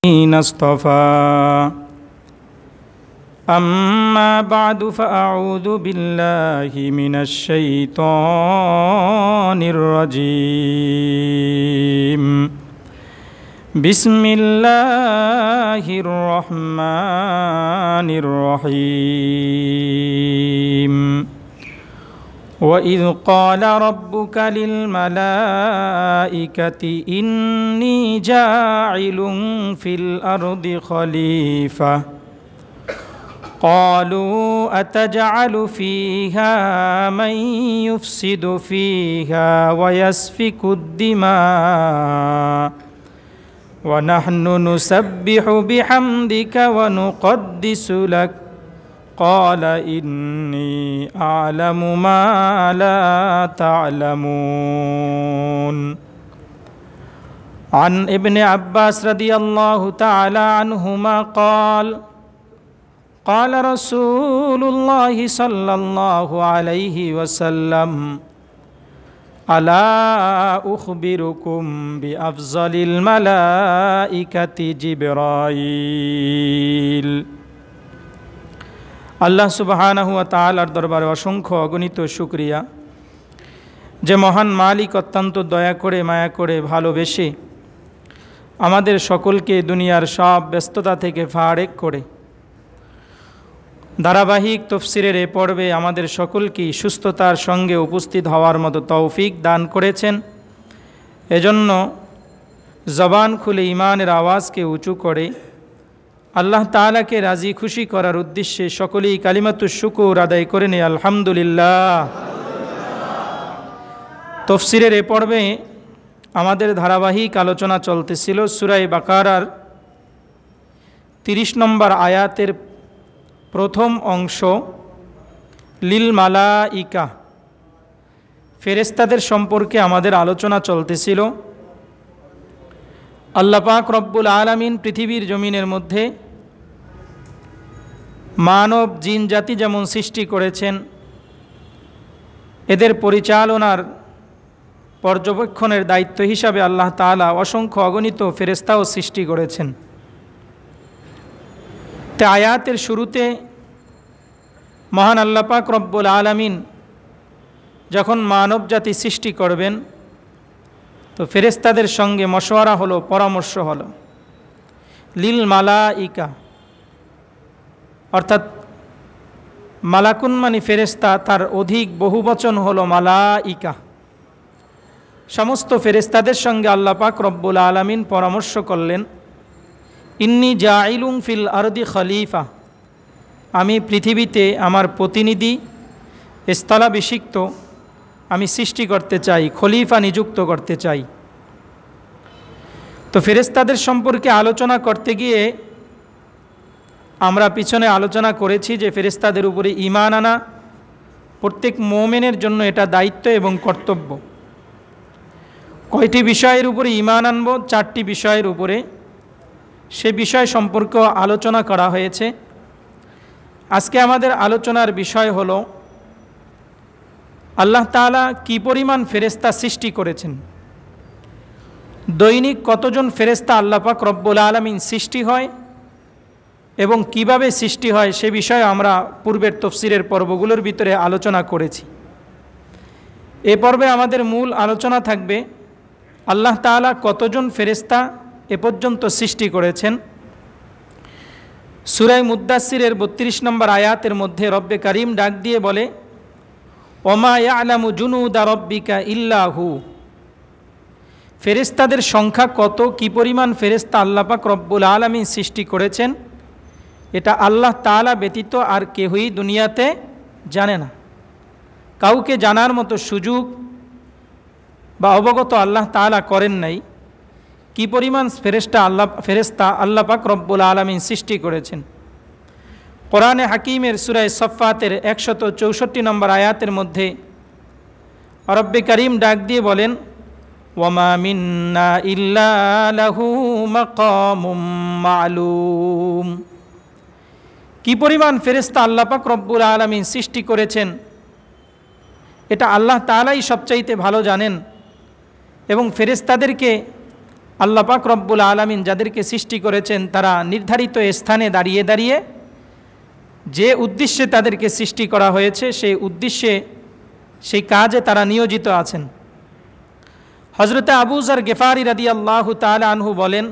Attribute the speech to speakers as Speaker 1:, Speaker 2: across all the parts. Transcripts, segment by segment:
Speaker 1: اصطفى أما بعد فأعوذ بالله من الشيطان الرجيم بسم الله الرحمن الرحيم وإذ قال ربك للملائكة إني جاعل في الأرض خليفة قالوا أتجعل فيها من يفسد فيها ويسفك الدماء ونحن نسبح بحمدك ونقدس لك قال إني أعلم ما لا تعلمون عن ابن عباس رضي الله تعالى عنهما قال قال رسول الله صلى الله عليه وسلم ألا أخبركم بأفضل الملائكة جبرائيل আল্লাহ সুবহানাহু ওয়া তাআলার দরবারে অসংখ্য অগণিত শুকরিয়া যে মহান মালিক অত্যন্ত দয়া করে মায়া করে ভালোবেসে আমাদের সকলকে দুনিয়ার সব ব্যস্ততা থেকে ফারেক করে ধারাবাহিক তাফসীরের এই পর্বে আমাদের সকলকে সুস্থতার সঙ্গে উপস্থিত হওয়ার মতো তৌফিক দান করেছেন। এজন্য জবান খুলে ঈমানের আওয়াজকে উঁচু করে আল্লাহ তাআলাকে রাজি খুশি করার উদ্দেশ্যে সকলেই কালিমাতুশ শুকর আদায় করে নেই আলহামদুলিল্লাহ। তাফসীরের এই পর্বে আমাদের ধারাবাহিক আলোচনা চলতেছিল সূরা বাকারার 30 নম্বর আয়াতের প্রথম অংশ লিল মালাইকা ফেরেশতাদের সম্পর্কে আমাদের আলোচনা চলতেছিল। আল্লাহ পাক রব্বুল আলামিন পৃথিবীর জমিনের মধ্যে মানব জিন জাতি যেমন সৃষ্টি করেছেন, এদের পরিচালনার পর্যবেক্ষণের দায়িত্ব হিসাবে আল্লাহ তাআলা অসংখ্য অগণিত ফেরেশতাও সৃষ্টি করেছেন। তে আয়াতের শুরুতে মহান আল্লাহ পাক রব্বুল আলামিন যখন মানব জাতি সৃষ্টি করবেন তো ফেরেশতাদের সঙ্গে মশওয়ারা হলো, পরামর্শ হলো। লিল মালাইকা অর্থাৎ মালাকুন মানে ফেরেশতা, তার অধিক বহুবচন হলো মালাইকা। সমস্ত ফেরেশতাদের সঙ্গে আল্লাহ পাক রব্বুল আলামিন পরামর্শ করলেন, ইন্নী জাইলুম ফিল আরদি খলিফা, আমি পৃথিবীতে আমার প্রতিনিধি স্থলাভিষিক্ত আমি সৃষ্টি করতে চাই, খলিফা নিযুক্ত করতে চাই। তো ফেরেশতাদের সম্পর্কে আলোচনা করতে গিয়ে আমরা পিছনে আলোচনা করেছি যে ফেরেশতাদের উপরে ঈমান আনা প্রত্যেক মুমিনের জন্য এটা দায়িত্ব এবং কর্তব্য। কয়টি বিষয়ের উপরে ঈমান আনব? 4টি বিষয়ের উপরে। সে বিষয় সম্পর্কে আলোচনা করা হয়েছে। আজকে আমাদের আলোচনার বিষয় হলো আল্লাহ তাআলা কি পরিমাণ ফেরেশতা সৃষ্টি করেছেন, দৈনিক কতজন ফেরেশতা আল্লাহ পাক রব্বুল আলামিন সৃষ্টি হয় এবং কিভাবে সৃষ্টি হয় সে বিষয়ে আমরা পূর্বের তাফসীরের পর্বগুলোর ভিতরে আলোচনা করেছি। এ পর্বে আমাদের মূল আলোচনা থাকবে আল্লাহ তাআলা কতজন ফেরেশতা এ পর্যন্ত সৃষ্টি করেছেন। সূরা মুদ্দাসসিরের 32 নম্বর আয়াতের মধ্যে রব্বে কারীম ডাক দিয়ে বলে, ওমা ইয়ালামু জুনুদা রব্বিকা ইল্লা হু, ফেরেশতাদের সংখ্যা কত, কি পরিমাণ ফেরেশতা আল্লাহ পাক রব্বুল আলামিন সৃষ্টি করেছেন এটা আল্লাহ তাআলা ব্যতীত আর কেউই দুনিয়াতে জানে না। কাউকে জানার মতো সুযোগ বা অবগত আল্লাহ তাআলা করেন নাই কি পরিমাণ ফেরেশতা আল্লাহ পাক রব্বুল আলামিন সৃষ্টি করেছেন। কোরআনে হাকিমের সূরা সফফাতের 164 নম্বর আয়াতের মধ্যে রব্বে কারীম ডাক দিয়ে বলেন, ওয়ামা মিন্না ইল্লা লাহু মাকামুম মা'লুম, কি পরিমাণ ফেরেশতা আল্লাহ পাক রব্বুল আলামিন সৃষ্টি করেছেন এটা আল্লাহ তাআলাই সবচাইতে ভালো জানেন। এবং ফেরেশতাদেরকে আল্লাহ পাক রব্বুল আলামিন যাদেরকে সৃষ্টি করেছেন তারা নির্ধারিত স্থানে দাঁড়িয়ে দাঁড়িয়ে যে উদ্দেশ্যে তাদেরকে সৃষ্টি করা হয়েছে সেই উদ্দেশ্যে সেই কাজে তারা নিয়োজিত আছেন। হযরতে আবু যর গিফারি রাদিয়াল্লাহু তাআলা আনহু বলেন,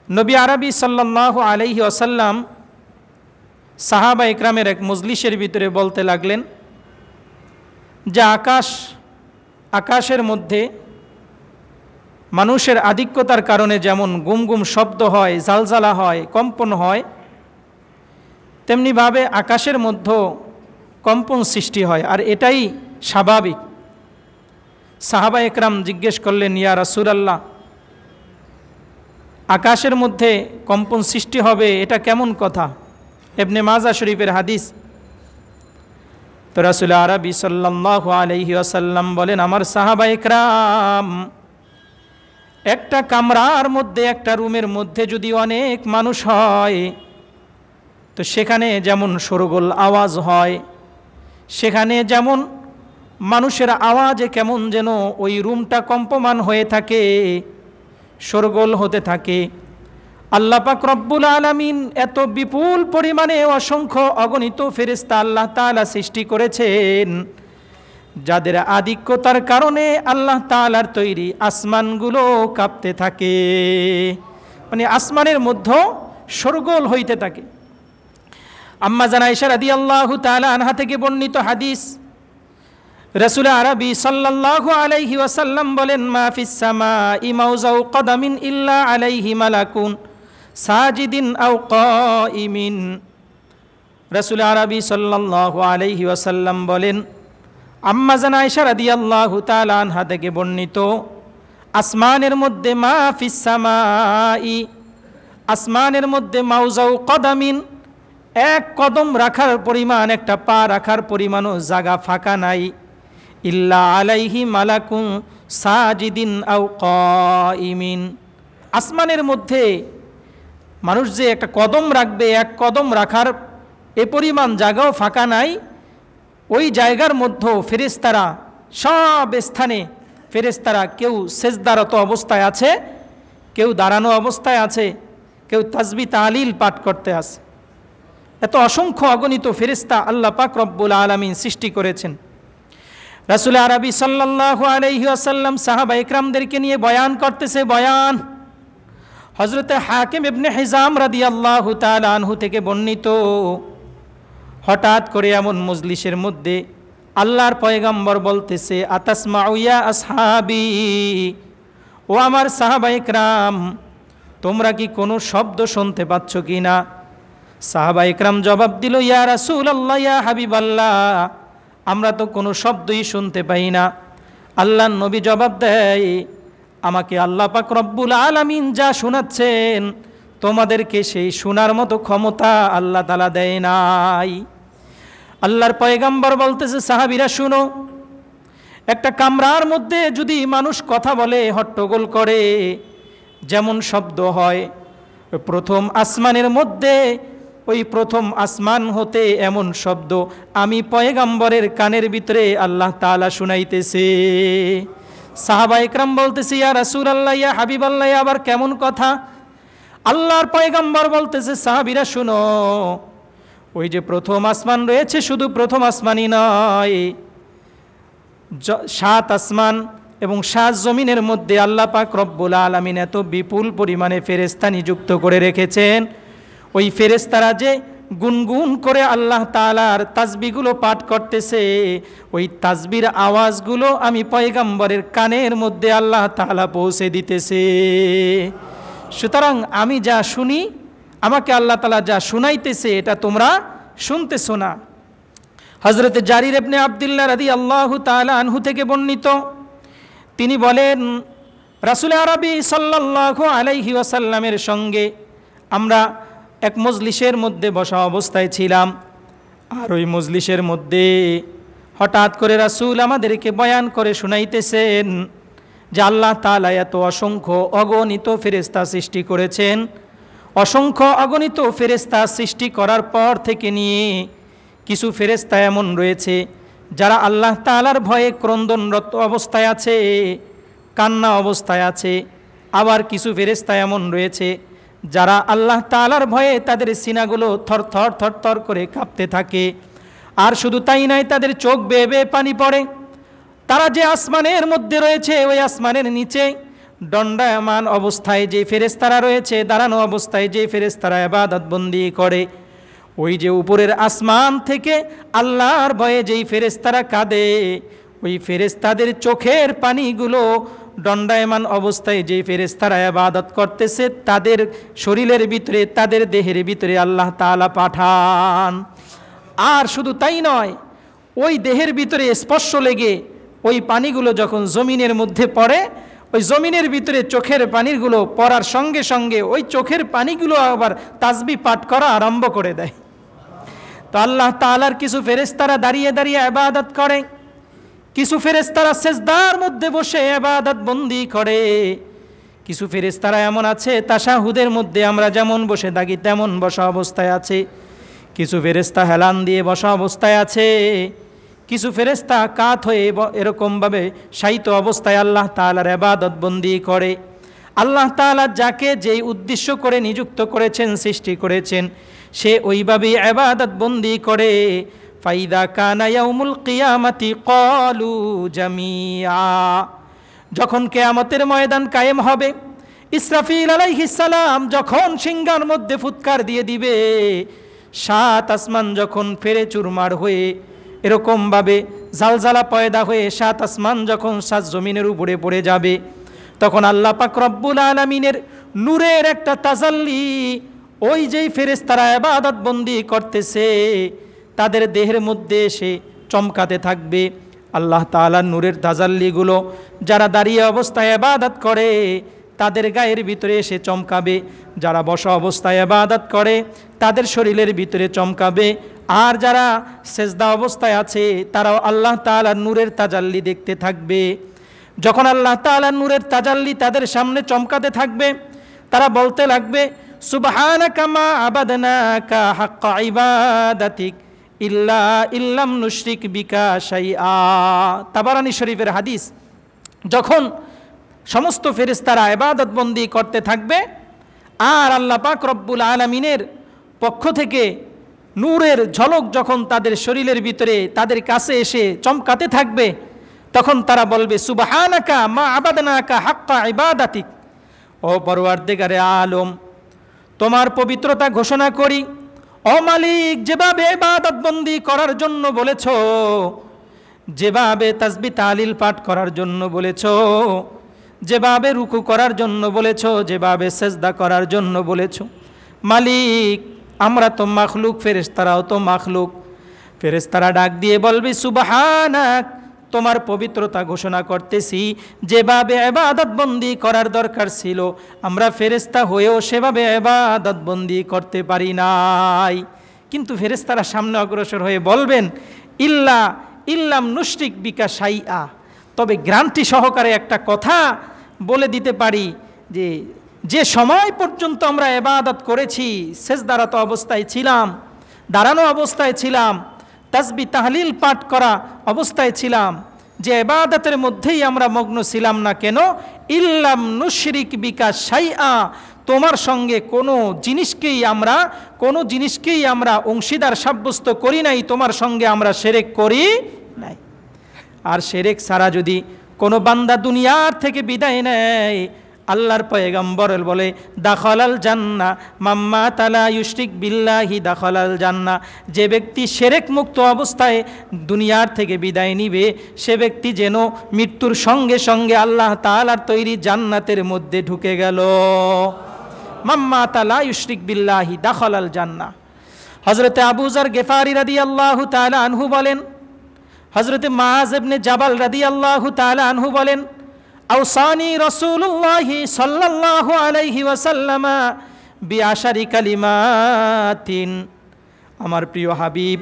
Speaker 1: নবী আরবি সাল্লাল্লাহু আলাইহি ওয়াসাল্লাম সাহাবা ইকরামের এক মজলিসের ভিতরে বলতে লাগলেন যে আকাশের মধ্যে মানুষের আধিক্যতার কারণে যেমন গুম গুম শব্দ হয়, জালজালা হয়, কম্পন হয়, তেমনিভাবে আকাশের মধ্যেও কম্পন সৃষ্টি হয়, আর এটাই স্বাভাবিক। সাহাবা একরাম জিজ্ঞেস করলেন, ইয়া রাসূলুল্লাহ, আকাশের মধ্যে কম্পন সৃষ্টি হবে এটা কেমন কথা? ইবনে মাজাহ শরীফের হাদিস। তো রাসূল আরবি সাল্লাল্লাহু আলাইহি ওয়াসাল্লাম বলেন, আমার সাহাবা একরাম, একটা কামরার মধ্যে, একটা রুমের মধ্যে যদি অনেক মানুষ হয় তো সেখানে যেমন শোরগোল আওয়াজ হয়, সেখানে যেমন মানুষের আওয়াজে কেমন যেন ওই রুমটা কম্পমান হয়ে থাকে, শোরগোল হতে থাকে। আল্লাহ পাক রব্বুল আলামিন এত বিপুল পরিমাণে অসংখ্য অগণিত ফেরেশতা আল্লাহ তাআলা সৃষ্টি করেছেন, যাদের আধিক্যতার কারণে আল্লাহ তাআলার তৈরি আসমানগুলো কাঁপতে থাকে, মানে আসমানের মধ্যে শোরগোল হইতে থাকে। আম্মা জান আয়েশা রাদিয়াল্লাহু তাআলা আনহা থেকে বর্ণিত হাদিস, রাসূল আরবি সাল্লাল্লাহু আলাইহি ওয়াসাল্লাম বলেন, মা ফিস সামাই মাউযাউ কদামিন ইল্লা আলাইহি মালাকুন সাজিদিন আও কাইমিন। রাসূল আরবি সাল্লাল্লাহু আলাইহি ওয়াসাল্লাম বলেন, আম্মা জান আয়েশা রাদিয়াল্লাহু তাআলা আনহা থেকে বর্ণিত, আসমানের মধ্যে মা ফিস সামাই, আসমানের মধ্যে মাউযাউ কদামিন, এক কদম রাখার পরিমাণ, একটা পা রাখার পরিমাণও জায়গা ফাঁকা নাই, ইল্লা আলাইহি মালাকুন সাজিদিন আও কাইমিন। আসমানের মধ্যে মানুষ যে একটা কদম রাখবে, এক কদম রাখার এ পরিমাণ জায়গাও ফাঁকা নাই, ওই জায়গার মধ্যেও ফেরেশতারা সব স্থানে ফেরেশতারা কেউ সেজদারত অবস্থায় আছে, কেউ দাঁড়ানো অবস্থায় আছে, কেউ তাসবিহ তাহলিল পাঠ করতে আছে। এত অসংখ্য অগণিত ফেরেশতা আল্লাহ পাক রব্বুল আলামিন সৃষ্টি করেছেন। রাসূল আরবি সাল্লাল্লাহু আলাইহি ওয়াসাল্লাম সাহাবা ইকরামদেরকে নিয়ে বয়ান করতেছে বয়ান। হযরতে হাকিম ইবনে হিজাম রাদিয়াল্লাহু তাআলা আনহু থেকে বর্ণিত, হঠাৎ করে এমন মজলিসের মধ্যে আল্লাহর পয়গম্বর বলতেছে, আতাসমাউ ইয়া আসহাবি, ও আমার সাহাবা ইকরাম, তোমরা কি কোনো শব্দ শুনতে পাচ্ছ কি না? সাহাবা ইকরাম জবাব দিল, ইয়া রাসূলুল্লাহ, ইয়া হাবিবাল্লাহ, আমরা তো কোনো শব্দই শুনতে পাই না। আল্লাহর নবী জবাব দেয়, আমাকে আল্লাহ পাক রব্বুল আলামিন যা শোনাচ্ছেন, তোমাদেরকে সেই শোনার মতো ক্ষমতা আল্লাহ তাআলা দেয় নাই। আল্লাহর পয়গম্বর বলতেছে, সাহাবীরা শুনো, একটা কামরার মধ্যে যদি মানুষ কথা বলে, হট্টগোল করে, যেমন শব্দ হয়, প্রথম আসমানের মধ্যে, ওই প্রথম আসমান হতে এমন শব্দ আমি পয়গম্বরের কানের ভিতরে আল্লাহ তাআলা শুনাইতেছে। সাহাবা ইকরাম বলতেছে, ইয়া রাসূলুল্লাহ, ইয়া হাবিবাল্লাহ, আবার কেমন কথা? আল্লাহর পয়গম্বর বলতেছে, সাহাবীরা শুনো, ওই যে প্রথম আসমান রয়েছে, শুধু প্রথম আসমানই নয়, 7 আসমান এবং 7 জমিনের মধ্যে আল্লাহ পাক রব্বুল আলামিন এত বিপুল পরিমাণে ফেরেশতা নিযুক্ত করে রেখেছেন, ওই ফেরেশতারা যে গুনগুন করে আল্লাহ তাআলার তাসবিহগুলো পাঠ করতেছে, ওই তাসবির আওয়াজগুলো আমি পয়গম্বরের কানের মধ্যে আল্লাহ তাআলা পৌঁছে দিতেছে। সুতরাং আমি যা শুনি, আমাকে আল্লাহ তাআলা যা শুনাইতেছে, এটা তোমরা শুনতেছো না। হযরত জারির ইবনে আব্দুল্লাহ রাদিয়াল্লাহু তাআলা আনহু থেকে বর্ণিত, তিনি বলেন, রাসূল আরবি সাল্লাল্লাহু আলাইহি ওয়াসাল্লামের সঙ্গে আমরা এক মজলিসের মধ্যে বসা অবস্থায় ছিলাম, আর ওই মজলিসের মধ্যে হঠাৎ করে রাসূল আমাদেরকে বয়ান করে শুনাইতেছেন যে আল্লাহ তাআলা এত অসংখ্য অগণিত ফেরেশতা সৃষ্টি করেছেন। অসংখ্য অগণিত ফেরেশতা সৃষ্টি করার পর থেকে নিয়ে কিছু ফেরেশতা এমন রয়েছে যারা আল্লাহ তাআলার ভয়ে ক্রন্দনরত অবস্থায় আছে, কান্না অবস্থায় আছে, আবার কিছু ফেরেশতা এমন রয়েছে যারা আল্লাহ তাআলার ভয়ে তাদের সিনাগুলো থরথর থরথর করে কাঁপতে থাকে। আর শুধু তাই নয়, তাদের চোখ বেয়ে বেয়ে পানি পড়ে। তারা যে আসমানের মধ্যে রয়েছে, ওই আসমানের নিচে দণ্ডায়মান অবস্থায় যে ফেরেশতারা রয়েছে, দাঁড়ানো অবস্থায় যে ফেরেশতারা ইবাদত বন্দি করে, ওই যে উপরের আসমান থেকে আল্লাহর ভয়ে যেই ফেরেশতারা কাঁদে, ওই ফেরেশতাদের চোখের পানিগুলো দণ্ডায়মান অবস্থায় যেই ফেরেশতারা ইবাদত করতেছে তাদের শরীরের ভিতরে, তাদের দেহের ভিতরে আল্লাহ তাআলা পাঠান। আর শুধু তাই নয়, ওই দেহের ভিতরে স্পর্শ লেগে ওই পানিগুলো যখন জমিনের মধ্যে পড়ে, ওই জমিনের ভিতরে চোখের পানিগুলো পড়ার সঙ্গে সঙ্গে ওই চোখের পানিগুলো আবার তাসবিহ পাঠ করা আরম্ভ করে দেয়। তো আল্লাহ তাআলার কিছু ফেরেশতারা দাঁড়িয়ে দাঁড়িয়ে ইবাদত করে, কিছু ফেরেশতারা সেজদার মধ্যে বসে ইবাদত বন্দি করে, কিছু ফেরেশতারা এমন আছে তাশাহুদের মধ্যে আমরা যেমন বসে থাকি তেমন বসা অবস্থায় আছে, কিছু ফেরেশতা হেলান দিয়ে বসা অবস্থায় আছে, কিছু ফেরেশতা কাত হয়ে এরকমভাবে শায়িত অবস্থায় আল্লাহ তাআলার ইবাদত বন্দি করে। আল্লাহ তাআলা যাকে যেই উদ্দেশ্য করে নিযুক্ত করেছেন, সৃষ্টি করেছেন, সে ওইভাবেই ইবাদত বন্দি করে। ফাইদা কানা ইয়াউমুল কিয়ামাতি ক্বালু জামিআ, যখন কিয়ামতের ময়দান কায়েম হবে, ইসরাফিল আলাইহিস সালাম যখন সিংহার মধ্যে ফুৎকার দিয়ে দিবে, সাত আসমান যখন ফেরে চুরমার হয়ে এরকমভাবে জালজালা পয়দা হয়ে সাত আসমান যখন সাত জমিনের উপরে পড়ে যাবে, তখন আল্লাহ পাক রব্বুল আলামিনের নূরের একটা তাজাল্লি ওই যেই ফেরেশতারা ইবাদত বন্দি করতেছে তাদের দেহের মধ্যে এসে চমকাতে থাকবে। আল্লাহ তাআলার নূরের তাজাল্লিগুলো যারা দাঁড়িয়ে অবস্থায় ইবাদত করে তাদের গায়ের ভিতরে এসে চমকাবে, যারা বসা অবস্থায় ইবাদত করে তাদের শরীরের ভিতরে চমকাবে, আর যারা সেজদা অবস্থায় আছে তারাও আল্লাহ তাআলার নূরের তাজাল্লি দেখতে থাকবে। যখন আল্লাহ তাআলার নূরের তাজাল্লি তাদের সামনে চমকাতে থাকবে, তারা বলতে লাগবে, সুবহানাকা মা আবাদনাকা হাক্কা ইবাদাতিক ইল্লাম নুশরিক বিকা শাইআ। তাবারানী শরীফের হাদিস। যখন সমস্ত ফেরেশতারা ইবাদত বন্দি করতে থাকবে আর আল্লাহ পাক রব্বুল আলামিনের পক্ষ থেকে নূরের ঝলক যখন তাদের শরীরের ভিতরে তাদের কাছে এসে চমকাতে থাকবে, তখন তারা বলবে, সুবহানাকা মা আবাদনাকা হাক্কা ইবাদাতিক, ও পরওয়ারদিগারে আলম, তোমার পবিত্রতা ঘোষণা করি। ও মালিক, যেভাবে ইবাদত বন্দি করার জন্য বলেছ, যেভাবে তাসবিহ তাহলিল পাঠ করার জন্য বলেছ, যেভাবে রুকু করার জন্য বলেছ, যেভাবে সেজদা করার জন্য বলেছ, মালিক আমরা তো মাখলুক, ফেরেশতারাও তো মাখলুক। ফেরেশতারা ডাক দিয়ে বলবে, সুবহানাক, তোমার পবিত্রতা ঘোষণা করতেছি, যেভাবে ইবাদত বন্দি করার দরকার ছিল আমরা ফেরেশতা হয়েও সেভাবে ইবাদত বন্দি করতে পারি নাই। কিন্তু ফেরেশতারা সামনে অগ্রসর হয়ে বলবেন, ইল্লাম নুশরিক বিকা শাইআ, তবে গ্যারান্টি সহকারে একটা কথা বলে দিতে পারি যে সময় পর্যন্ত আমরা ইবাদত করেছি, সেজদারত অবস্থায় ছিলাম, দাঁড়ানো অবস্থায় ছিলাম, তাসবিহ তাহলিল পাঠ করা অবস্থায় ছিলাম, যে ইবাদতের মধ্যেই আমরা মগ্ন ছিলাম না কেন, ইল্লাম নুশরিক বিকা শাইআ, তোমার সঙ্গে কোনো জিনিসকেই আমরা অংশীদার সাব্যস্ত করি নাই, তোমার সঙ্গে আমরা শিরক করি নাই। আর শিরক ছাড়া যদি কোনো বান্দা দুনিয়ার থেকে বিদায় নেয়, আল্লাহর পয়গম্বর বলে, দাখালাল জান্নাহ মাম্মা তালা ইউশরিক বিল্লাহি দাখালাল জান্নাহ, যে ব্যক্তি শিরক মুক্ত অবস্থায় দুনিয়ার থেকে বিদায় নিবে সে ব্যক্তি যেন মৃত্যুর সঙ্গে সঙ্গে আল্লাহ তাআলার তৈরি জান্নাতের মধ্যে ঢুকে গেল। মাম্মা তালা ইউশরিক বিল্লাহি দাখালাল জান্নাহ। হযরতে আবু যর গিফারি রাদিয়াল্লাহু তাআলা আনহু বলেন, হযরতে মুআয ইবনে জাবাল রাদিয়াল্লাহু তাআলা আনহু বলেন, আওসানি রাসূলুল্লাহি সাল্লাল্লাহু আলাইহি ওয়াসাল্লাম বিআশারি কালিমাতিন, আমার প্রিয় হাবিব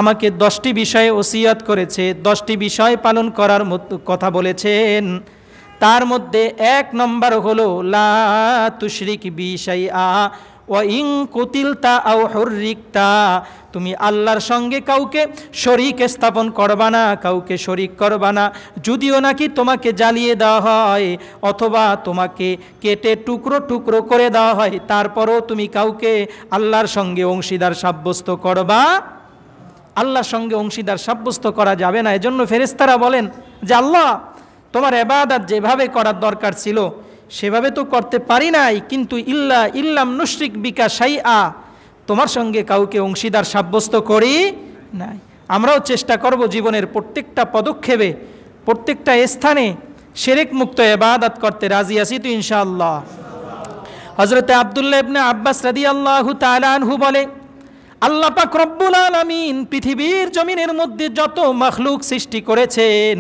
Speaker 1: আমাকে 10টি বিষয়ে ওসিয়ত করেছে, 10টি বিষয় পালন করার কথা বলেছেন। তার মধ্যে 1 নম্বর হলো লা তুশরিক বি শাইআ ওয়া ইন কুতিলতা আও হুররিকতা, তুমি আল্লাহর সঙ্গে কাউকে শরীক স্থাপন করবা না, কাউকে শরীক করবা না, যদিও নাকি তোমাকে জ্বালিয়ে দেওয়া হয় অথবা তোমাকে কেটে টুকরো টুকরো করে দেওয়া হয়, তারপরও তুমি কাউকে আল্লাহর সঙ্গে অংশীদার সাব্যস্ত করবা, আল্লাহর সঙ্গে অংশীদার সাব্যস্ত করা যাবে না। এজন্য ফেরেশতারা বলেন যে আল্লাহ, তোমার ইবাদত যেভাবে করার দরকার ছিল সেভাবে তো করতে পারি নাই, কিন্তু ইল্লাম নুশরিক বিকা শাইআ, তোমার সঙ্গে কাউকে অংশীদার সাব্যস্ত করি নাই। আমরাও চেষ্টা করব জীবনের প্রত্যেকটা পদক্ষেপে, প্রত্যেকটা স্থানে শিরক মুক্ত ইবাদত করতে। রাজি আছি তো ইনশাআল্লাহ? হযরত আব্দুল্লাহ ইবনে আব্বাস রাদিয়াল্লাহু তাআলা আনহু বলে, আল্লাহ পাক রব্বুল আলামিন পৃথিবীর জমিনের মধ্যে যত মাখলুক সৃষ্টি করেছেন,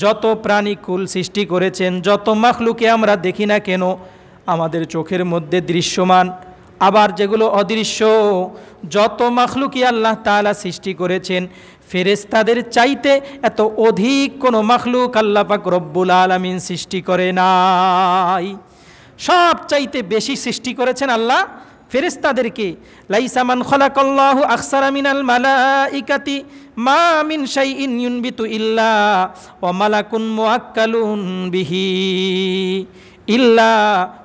Speaker 1: যত প্রাণীকুল সৃষ্টি করেছেন, যত মাখলুকে আমরা দেখি না কেন আমাদের চোখের মধ্যে দৃশ্যমান, আবার যেগুলো অদৃশ্য, যত মাখলুকই আল্লাহ তাআলা সৃষ্টি করেছেন, ফেরেশতাদের চাইতে এত অধিক কোনো মাখলুক আল্লাহ পাক রব্বুল আলামিন সৃষ্টি করে নাই। সব চাইতে বেশি সৃষ্টি করেছেন আল্লাহ ফেরেশতাদেরকে। লাইসা মান খালাকাল্লাহু আকসারা মিনাল মালাইকাতি মা মিন শাইইন ইউনবিতু ইল্লা ওয়া মালাকুন মুআক্কালুন বিহি ইল্লা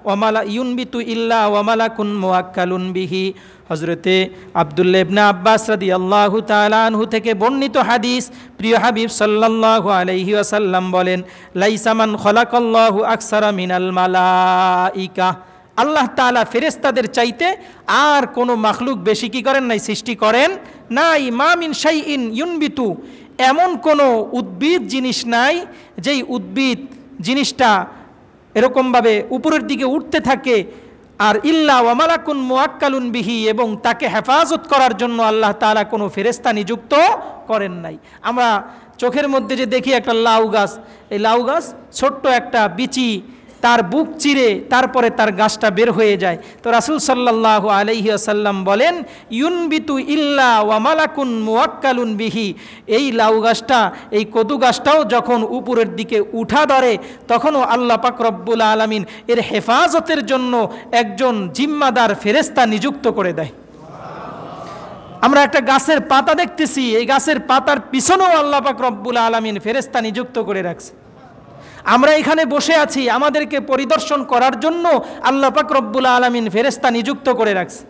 Speaker 1: ওয়া মালা ইউনবিতু ইল্লা ওয়া মালাকুন মুআক্কালুন বিহি। হযরতে আব্দুল্লাহ ইবনে আব্বাস রাদিয়াল্লাহু তাআলা আনহু থেকে বর্ণিত হাদিস, প্রিয় হাবিব সাল্লাল্লাহু আলাইহি ওয়াসাল্লাম বলেন, লাইসা মান খালাকাল্লাহু আকসারা মিনাল মালাইকা, আল্লাহ তাআলা ফেরেশতাদের চাইতে আর কোনো মাখলুক বেশি কি করেন নাই, সৃষ্টি করেন নাই। মা মিন শাইইন ইউনবিতু, এমন কোনো উদ্ভিদ জিনিস নাই যেই উদ্ভিদ জিনিসটা এরকমভাবে উপরের দিকে উঠতে থাকে, আর ইল্লা ওয়া মালাকুন মুআক্কালুন বিহি, এবং তাকে হেফাজত করার জন্য আল্লাহ তাআলা কোনো ফেরেশতা নিযুক্ত করেন নাই। আমরা চোখের মধ্যে যে দেখি একটা লাউ গাছ, এই লাউ গাছ ছোট্ট একটা বিচি, তার বুক চিরে তারপরে তার গাছটা বের হয়ে যায়। তো রাসূল সাল্লাল্লাহু আলাইহি ওয়াসাল্লাম বলেন, ইউনবিতু ইল্লা ওয়া মালাকুন মুআক্কালুন বিহি, এই লাউ গাছটা, এই কদু গাছটাও যখন উপরের দিকে উঠা ধরে তখনও আল্লাহ পাক রব্বুল আলামিন এর হেফাজতের জন্য একজন জিম্মাদার ফেরেশতা নিযুক্ত করে দেয়। আমরা একটা গাছের পাতা দেখতেছি, এই গাছের পাতার পিছনেও আল্লাহ পাক রব্বুল আলামিন ফেরেশতা নিযুক্ত করে রাখছে। আমরা এখানে বসে আছি, আমাদেরকে পরিদর্শন করার জন্য আল্লাহ পাক রব্বুল আলামিন ফেরেশতা নিযুক্ত করে রাখছে।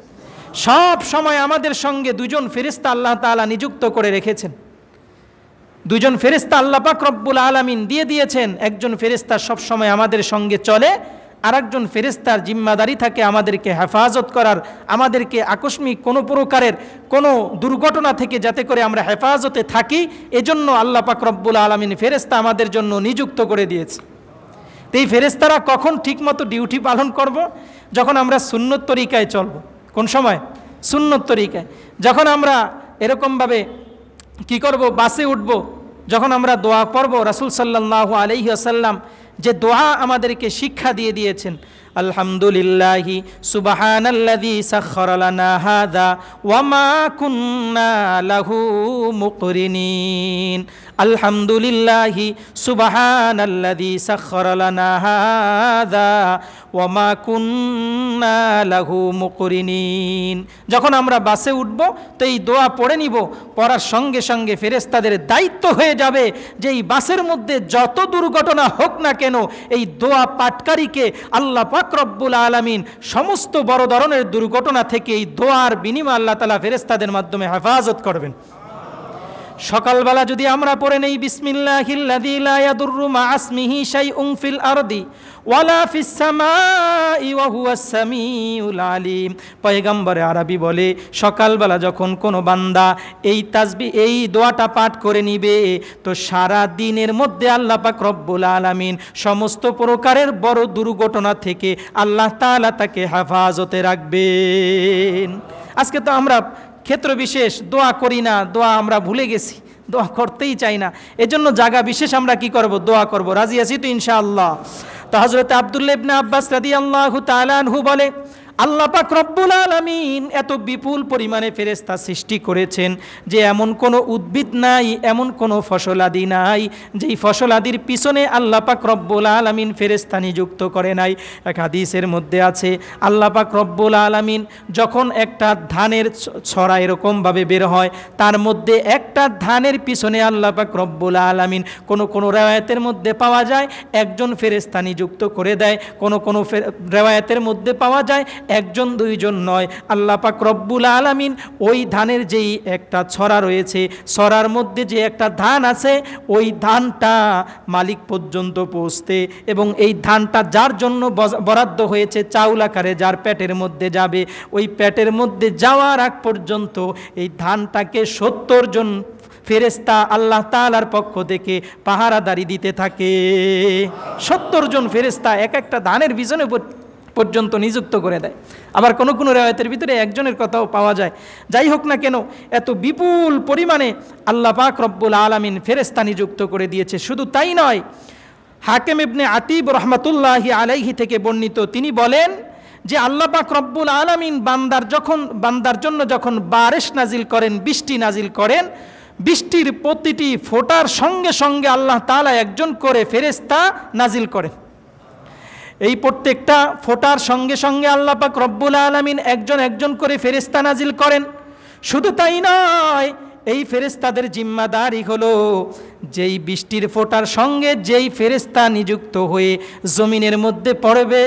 Speaker 1: সব সময় আমাদের সঙ্গে দুজন ফেরেশতা আল্লাহ তাআলা নিযুক্ত করে রেখেছেন। দুজন ফেরেশতা আল্লাহ পাক রব্বুল আলামিন দিয়ে দিয়েছেন। একজন ফেরেশতা সব সময় আমাদের সঙ্গে চলে, আরেকজন ফেরেশতার জিম্মাদারি থাকে আমাদেরকে হেফাজত করার, আমাদেরকে আকস্মিক কোনো প্রকারের কোনো দুর্ঘটনা থেকে যাতে করে আমরা হেফাজতে থাকি, এজন্য আল্লাহ পাক রব্বুল আলামিন ফেরেশতা আমাদের জন্য নিযুক্ত করে দিয়েছে। তো এই ফেরেশতারা কখন ঠিকমতো ডিউটি পালন করব? যখন আমরা সুন্নত তরিকায় চলব। কোন সময়? সুন্নত তরিকায়। যখন আমরা এরকমভাবে কি করব, বাসে উঠব, যখন আমরা দোয়া পড়ব, রাসূল সাল্লাল্লাহু আলাইহি ওয়াসাল্লাম যে দোয়া আমাদেরকে শিক্ষা দিয়ে দিয়েছেন, আলহামদুলিল্লাহি সুবহানাল্লাযী সাখখারা লানা হাযা ওয়া মা কুন্না লাহু মুকরিনিন, আলহামদুলিল্লাহি সুবহানাল্লাযী সাখখারা লানা হাযা ওয়া মা কুন্না লাহু মুকরিনিন। যখন আমরা বাসে উঠব তো এই দোয়া পড়ে নিব, পড়ার সঙ্গে সঙ্গে ফেরেশতাদের দায়িত্ব হয়ে যাবে যে এই বাসের মধ্যে যত দুর্ঘটনা হোক না কেন, এই দোয়া পাঠকারীকে আল্লাহ পাক রব্বুল আলামিন সমস্ত বড় ধরনের দুর্ঘটনা থেকে এই দোয়ার বিনিময়ে আল্লাহ তাআলা ফেরেশতাদের মাধ্যমে হেফাজত করবেন। সকালবেলা যদি আমরা পড়ে নেই, বিসমিল্লাহিল্লাযী লা ইয়াদুররু মা ইসমিহি শাইউন ফিল আরদি ওয়ালা ফিস সামাই ওয়া হুয়াস সামিউল আলিম। পয়গম্বরে আরবি বলে, সকালবেলা যখন কোনো বান্দা এই তাসবিহ, এই দোয়াটা পাঠ করে নিবে, তো সারা দিনের মধ্যে আল্লাহ পাক রব্বুল আলামিন সমস্ত প্রকারের বড় দুর্ঘটনা থেকে আল্লাহ তাআলা তাকে হেফাজতে রাখবেন। আজকে তো আমরা ক্ষেত্র বিশেষ দোয়া করি না, দোয়া আমরা ভুলে গেছি, দোয়া করতেই চাই না। এজন্য জায়গা বিশেষ আমরা কি করব, দোয়া করব। রাজি আছি তো ইনশাআল্লাহ? তো হযরত আব্দুল্লাহ ইবনে আব্বাস রাদিয়াল্লাহু তাআলা আনহু বলে, আল্লাহ পাক রব্বুল আলামিন এত বিপুল পরিমাণে ফেরেশতা সৃষ্টি করেছেন যে এমন কোনো উদ্ভিদ নাই, এমন কোনো ফসলাদি নাই যেই ফসলাদির পিছনে আল্লাহ পাক রব্বুল আলামিন ফেরেশতা নিযুক্ত করে নাই। এক হাদিসের মধ্যে আছে আল্লাহ পাক রব্বুল আলামিন যখন একটা ধানের ছড়া এরকমভাবে বের হয়, তার মধ্যে একটা ধানের পিছনে আল্লাহ পাক রব্বুল আলামিন কোনো রেওয়ায়াতের মধ্যে পাওয়া যায় একজন ফেরেশতা নিযুক্ত করে দেয়, কোনো রেওয়ায়াতের মধ্যে পাওয়া যায় একজন দুইজন নয়। আল্লাহ পাক রব্বুল আলামিন ওই ধানের যেই একটা ছড়া রয়েছে, ছড়ার মধ্যে যে একটা ধান আছে, ওই ধানটা মালিক পর্যন্ত পৌঁছতে এবং এই ধানটা যার জন্য বরাদ্দ হয়েছে চাউল আকারে যার পেটের মধ্যে যাবে, ওই পেটের মধ্যে যাওয়ার আগ পর্যন্ত এই ধানটাকে 70 জন ফেরেশতা আল্লাহ তাআলার পক্ষ থেকে পাহারাদারি দিতে থাকে। 70 জন ফেরেশতা এক একটা ধানের পিছনে পর্যন্ত নিযুক্ত করে দেয়। আবার কোনো রেওয়ায়াতের ভিতরে একজনের কথাও পাওয়া যায়। যাই হোক না কেন, এত বিপুল পরিমাণে আল্লাহ পাক রব্বুল আলামিন ফেরেশতা নিযুক্ত করে দিয়েছে। শুধু তাই নয়, হাকিম ইবনে আতিব রহমাতুল্লাহি আলাইহি থেকে বর্ণিত, তিনি বলেন যে আল্লাহ পাক রব্বুল আলামিন বান্দার জন্য যখন বারিশ নাজিল করেন, বৃষ্টি নাজিল করেন, বৃষ্টির প্রতিটি ফোঁটার সঙ্গে সঙ্গে আল্লাহ তাআলা একজন করে ফেরেশতা নাজিল করেন। এই প্রত্যেকটা ফোঁটার সঙ্গে সঙ্গে আল্লাহ পাক রব্বুল আলামিন একজন করে ফেরেশতা নাজিল করেন। শুধু তাই নয়, এই ফেরেশতাদের জিম্মাদারি হলো যেই বৃষ্টির ফোঁটার সঙ্গে যেই ফেরেশতা নিযুক্ত হয়ে জমিনের মধ্যে পড়বে,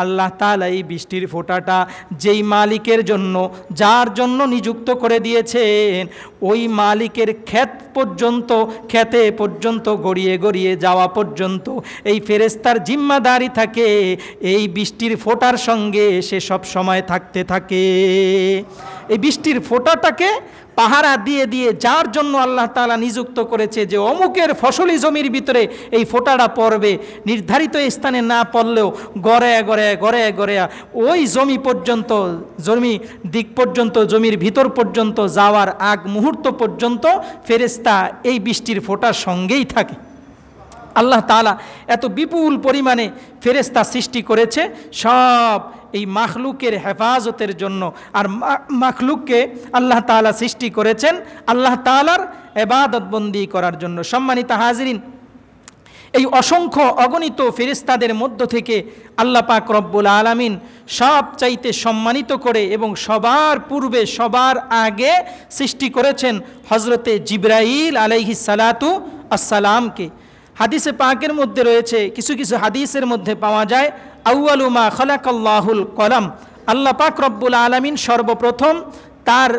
Speaker 1: আল্লাহ তাআলা এই বৃষ্টির ফোঁটাটা যেই মালিকের জন্য যার জন্য নিযুক্ত করে দিয়েছেন, ওই মালিকের খেতে পর্যন্ত গড়িয়ে যাওয়া পর্যন্ত এই ফেরেশতার জিম্মাদারি থাকে এই বৃষ্টির ফোঁটার সঙ্গে সে সব সময় থাকতে থাকে। এই বৃষ্টির ফোঁটাটাকে পাহারা দিয়ে যার জন্য আল্লাহ তাআলা নিযুক্ত করেছে যে অমুকের ফসলি জমির ভিতরে এই ফোঁটাটা পড়বে, নির্ধারিত স্থানে না পড়লেও গড়ে ওই জমি দিক পর্যন্ত, জমির ভিতর পর্যন্ত যাওয়ার আগ মুহূর্ত পর্যন্ত ফেরেশতা এই বৃষ্টির ফোঁটার সঙ্গেই থাকে। আল্লাহ তাআলা এত বিপুল পরিমাণে ফেরেশতা সৃষ্টি করেছে সব এই মাখলুকের হেফাজতের জন্য। আর মাখলুককে আল্লাহ তাআলা সৃষ্টি করেছেন আল্লাহ তাআলার ইবাদত বন্দি করার জন্য। সম্মানিত হাজিরিন, এই অসংখ্য অগণিত ফেরেশতাদের মধ্য থেকে আল্লাহ পাক রব্বুল আলামিন সব চাইতে সম্মানিত করে এবং সবার পূর্বে সবার আগে সৃষ্টি করেছেন হযরতে জিবরাইল আলাইহিস সালাতু আসসালামকে। হাদিসে পাকের মধ্যে রয়েছে, কিছু হাদিসের মধ্যে পাওয়া যায়, আউয়ালু মা খালাকাল্লাহুল কলম, আল্লাহ পাক রব্বুল আলামিন সর্বপ্রথম তার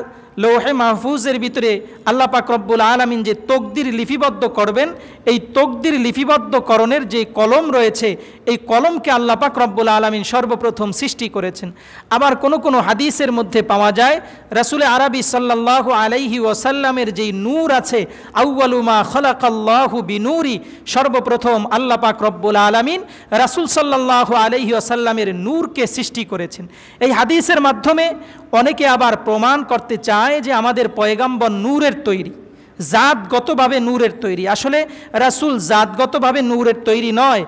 Speaker 1: লৌহে মাহফুজের ভিতরে আল্লাহ পাক রব্বুল আলামিন যে তকদির লিপিবদ্ধ করবেন, এই তকদির লিপিবদ্ধকরণের যে কলম রয়েছে, এই কলমকে আল্লাহ পাক রব্বুল আলামিন সর্বপ্রথম সৃষ্টি করেছেন। আবার কোনো হাদিসের মধ্যে পাওয়া যায় রাসূল আরবি সাল্লাল্লাহু আলাইহি ওয়াসাল্লামের যেই নূর আছে, আউয়ালু মা খালাকাল্লাহু বিনূরি, সর্বপ্রথম আল্লাহ পাক রব্বুল আলামিন রাসূল সাল্লাল্লাহু আলাইহি ওয়াসাল্লামের নূরকে সৃষ্টি করেছেন। এই হাদিসের মাধ্যমে অনেকে আবার প্রমাণ করতে চায় যে আমাদের পয়গাম্বর নূরের তৈরি, জাতগতভাবে নূরের তৈরি। আসলে রাসূল জাতগতভাবে নূরের তৈরি নয়।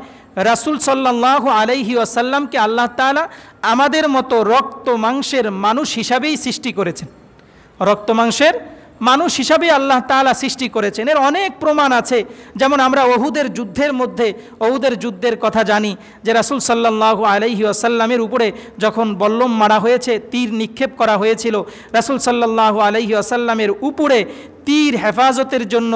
Speaker 1: রাসূল সাল্লাল্লাহু আলাইহি ওয়াসাল্লামকে আল্লাহ তাআলা আমাদের মতো রক্ত মাংসের মানুষ হিসাবেই সৃষ্টি করেছেন। রক্ত মাংসের মানুষ হিসাবে আল্লাহ তাআলা সৃষ্টি করেছেন। এর অনেক প্রমাণ আছে। যেমন আমরা ওহুদের যুদ্ধের কথা জানি যে রাসূল সাল্লাল্লাহু আলাইহি ওয়াসাল্লামের উপরে যখন বল্লম মারা হয়েছে, তীর নিক্ষেপ করা হয়েছিল, রাসূল সাল্লাল্লাহু আলাইহি ওয়াসাল্লামের উপরে তীর হেফাজতের জন্য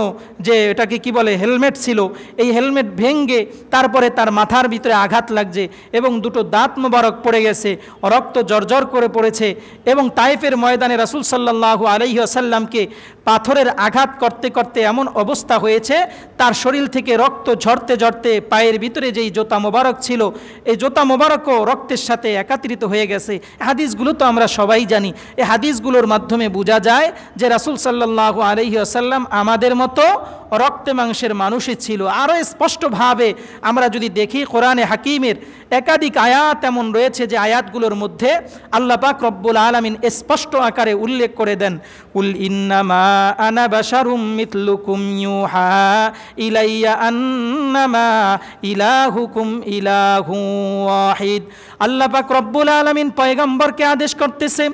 Speaker 1: যে এটাকে কি বলে হেলমেট ছিল, এই হেলমেট ভেঙে তারপরে তার মাথার ভিতরে আঘাত লাগছে এবং দুটো দাঁত মোবারক পড়ে গেছে, রক্ত জর্জর করে পড়েছে। এবং তায়েফের ময়দানে রাসূল সাল্লাল্লাহু আলাইহি ওয়াসাল্লামকে পাথরের আঘাত করতে করতে এমন অবস্থা হয়েছে তার শরীর থেকে রক্ত ঝরতে পায়ের ভিতরে যেই জোতা মোবারক ছিল, এই জোতা মোবারকও রক্তের সাথে একাত্রিত হয়ে গেছে। হাদিসগুলো তো আমরা সবাই জানি। এই হাদিসগুলোর মাধ্যমে বোঝা যায় যে রাসূল সাল্লাল্লাহু আলাইহি ওয়াসাল্লাম আমাদের মতো রক্তে মাংসের মানুষই ছিল। আরও স্পষ্টভাবে আমরা যদি দেখি কোরআনে হাকিমের একাধিক আয়াত এমন রয়েছে যে আয়াতগুলোর মধ্যে আল্লাহ পাক রব্বুল আলামিন স্পষ্ট আকারে উল্লেখ করে দেন, কুল ইন্নামা আনা বাশারুম মিথলুকুম ইউহা ইলাইয়া আন্নামা ইলাহুকুম ইলাহু ওয়াহিদ। আল্লাহ পাক রব্বুল আলামিন পয়গম্বরকে আদেশ করতেছে,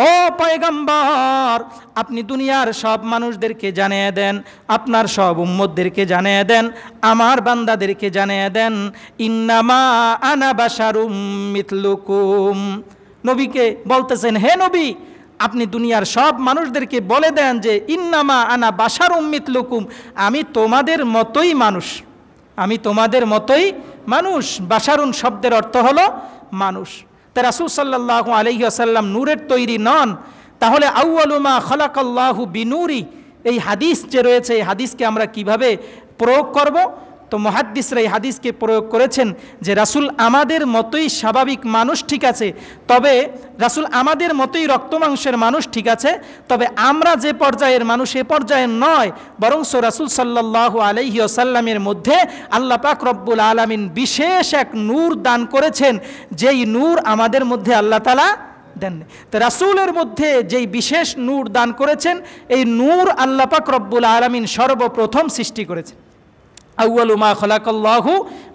Speaker 1: ও পয়গম্বর, আপনি দুনিয়ার সব মানুষদেরকে জানিয়ে দেন, আপনার সব উম্মতদেরকে জানিয়ে দেন, আমার বান্দাদেরকে জানিয়ে দেন, ইন্নামা আনা বাশারুম মিথলুকুম। নবীকে বলতেছেন, হে নবী, আপনি দুনিয়ার সব মানুষদেরকে বলে দেন যে ইন্নামা আনা বাশারুম মিথলুকুম, আমি তোমাদের মতোই মানুষ, আমি তোমাদের মতোই মানুষ। বাশারুন শব্দের অর্থ হলো মানুষ। তা রাসূল সাল্লাল্লাহু আলাইহি ওয়াসাল্লাম নূরের তৈরি নন, তাহলে আউয়ালু মা খালাকাল্লাহু বিনূরি, এই হাদিস যে রয়েছে, এই হাদিসকে আমরা কিভাবে প্রয়োগ করব? তো মুহাদ্দিসরা এই হাদিসকে প্রয়োগ করেছেন যে রাসূল আমাদের মতোই স্বাভাবিক মানুষ, ঠিক আছে, তবে রাসূল আমাদের মতোই রক্তমাংসের মানুষ, ঠিক আছে, তবে আমরা যে পর্যায়ের মানুষ এ পর্যায়ের নয়, বরং রাসূল সাল্লাল্লাহু আলাইহি ওয়াসাল্লামের মধ্যে আল্লাহ পাক রব্বুল আলামিন বিশেষ এক নূর দান করেছেন, যেই নূর আমাদের মধ্যে আল্লাহ তাআলা দেন। তো রাসূলের মধ্যে যেই বিশেষ নূর দান করেছেন, এই নূর আল্লাহ পাক রব্বুল আলামিন সর্বপ্রথম সৃষ্টি করেছেন। আউয়ালু মা খালাকাল্লাহু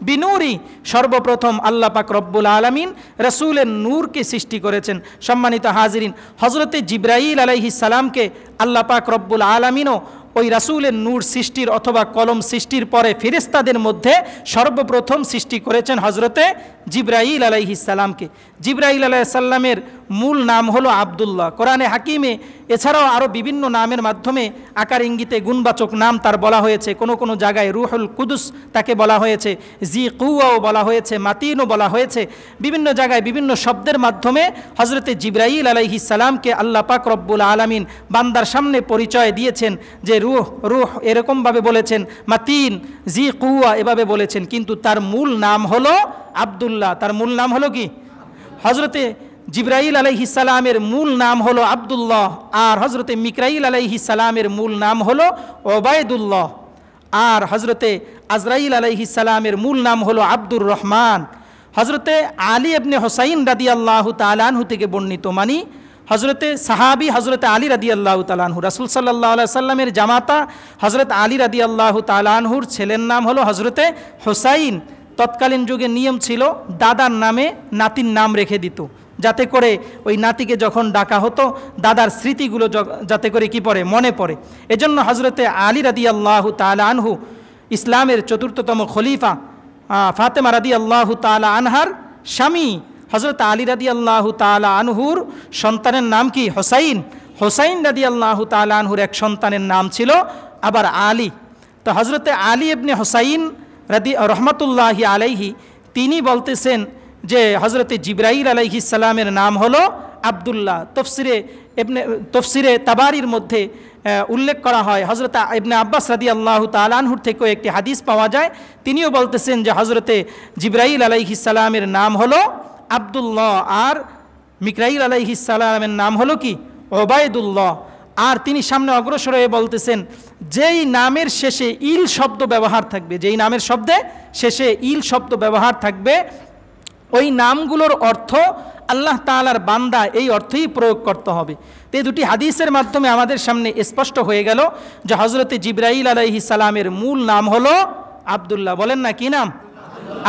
Speaker 1: বিনূরি, সর্বপ্রথম আল্লাহ পাক রব্বুল আলামিন রাসূলের নূরকে সৃষ্টি করেছেন। সম্মানিত হাজিরিন, হযরতে জিবরাইল আলাইহিস সালামকে আল্লাহ পাক রব্বুল আলামিনও ওই রাসূলের নূর সৃষ্টির অথবা কলম সৃষ্টির পরে ফেরেশতাদের মধ্যে সর্বপ্রথম সৃষ্টি করেছেন হযরতে জিবরাইল আলাইহিস সালামকে। জিবরাইল আলাইহিস সালামের মূল নাম হলো আব্দুল্লাহ। কোরআনে হাকিমে এছাড়াও আরও বিভিন্ন নামের মাধ্যমে আকার ইঙ্গিতে গুণবাচক নাম তার বলা হয়েছে। কোনো কোনো জায়গায় রুহুল কুদুস তাকে বলা হয়েছে, জি কুয়াও বলা হয়েছে, মাতিনও বলা হয়েছে। বিভিন্ন জায়গায় বিভিন্ন শব্দের মাধ্যমে হযরতে জিবরাইল আলাইহিস সালামকে আল্লাহ পাক রব্বুল আলামিন বান্দার সামনে পরিচয় দিয়েছেন যে রুহ এরকমভাবে বলেছেন, মাতিন, জি কুয়া এভাবে বলেছেন, কিন্তু তার মূল নাম হলো আব্দুল্লাহ। তার মূল নাম হলো কি? হযরতে জিবরাইল আলাইহিস সালামের মূল নাম হলো আব্দুল্লাহ, আর হযরতে মিকাইল আলাইহিস সালামের মূল নাম হলো ওবায়দুল্লাহ, আর হযরতে আজরাইল আলাইহিস সালামের মূল নাম হলো আব্দুর রহমান। হযরতে আলী ইবনে হুসাইন রাদিয়াল্লাহু তাআলা আনহু থেকে বর্ণিত, মানি হযরতে সাহাবী হযরতে আলী রাদিয়াল্লাহু তাআলা আনহু, রাসূল সাল্লাল্লাহু আলাইহি সাল্লামের জামাতা হযরত আলী রাদিয়াল্লাহু তাআলা আনহুর ছেলের নাম হলো হযরতে হুসাইন। তৎকালীন যুগে নিয়ম ছিল দাদার নামে নাতির নাম রেখে দিত, যাতে করে ওই নাতিকে যখন ডাকা হতো দাদার স্মৃতিগুলো যাতে করে কি পড়ে, মনে পড়ে। এজন্য হযরতে আলী রাদিয়াল্লাহু তাআলা আনহু ইসলামের চতুর্থতম খলিফা ফাতেমা রাদিয়াল্লাহু তাআলা আনহার স্বামী হযরত আলী রাদিয়াল্লাহু তাআলা আনহুর সন্তানের নাম কি? হোসাইন। হোসাইন রাদিয়াল্লাহু তাআলা আনহুর এক সন্তানের নাম ছিল আবার আলী। তো হযরতে আলী ইবনে হোসাইন রহমাতুল্লাহি আলাইহি তিনি বলতেছেন যে হযরতে জিবরাইল আলাইহিস সালামের নাম হলো আব্দুল্লাহ। তফসিরে তাবারির মধ্যে উল্লেখ করা হয়, হযরত ইবনে আব্বাস রাদিয়াল্লাহু তাআলা আনহুর থেকেও একটি হাদিস পাওয়া যায়, তিনিও বলতেছেন যে হযরতে জিবরাইল আলাইহিস সালামের নাম হলো আব্দুল্লাহ, আর মিকাইল আলাইহিস সালামের নাম হলো কি? ওবায়দুল্লাহ। আর তিনি সামনে অগ্রসর হয়ে বলতেছেন, যেই নামের শেষে ইল শব্দ ব্যবহার থাকবে, যেই নামের শব্দে শেষে ইল শব্দ ব্যবহার থাকবে, ওই নামগুলোর অর্থ আল্লাহ তাআলার বান্দা, এই অর্থেই প্রয়োগ করতে হবে। তো এই দুটি হাদিসের মাধ্যমে আমাদের সামনে স্পষ্ট হয়ে গেল যে হযরতে জিবরাইল আলাইহিস সালামের মূল নাম হলো আব্দুল্লাহ। বলেন না, কি নাম?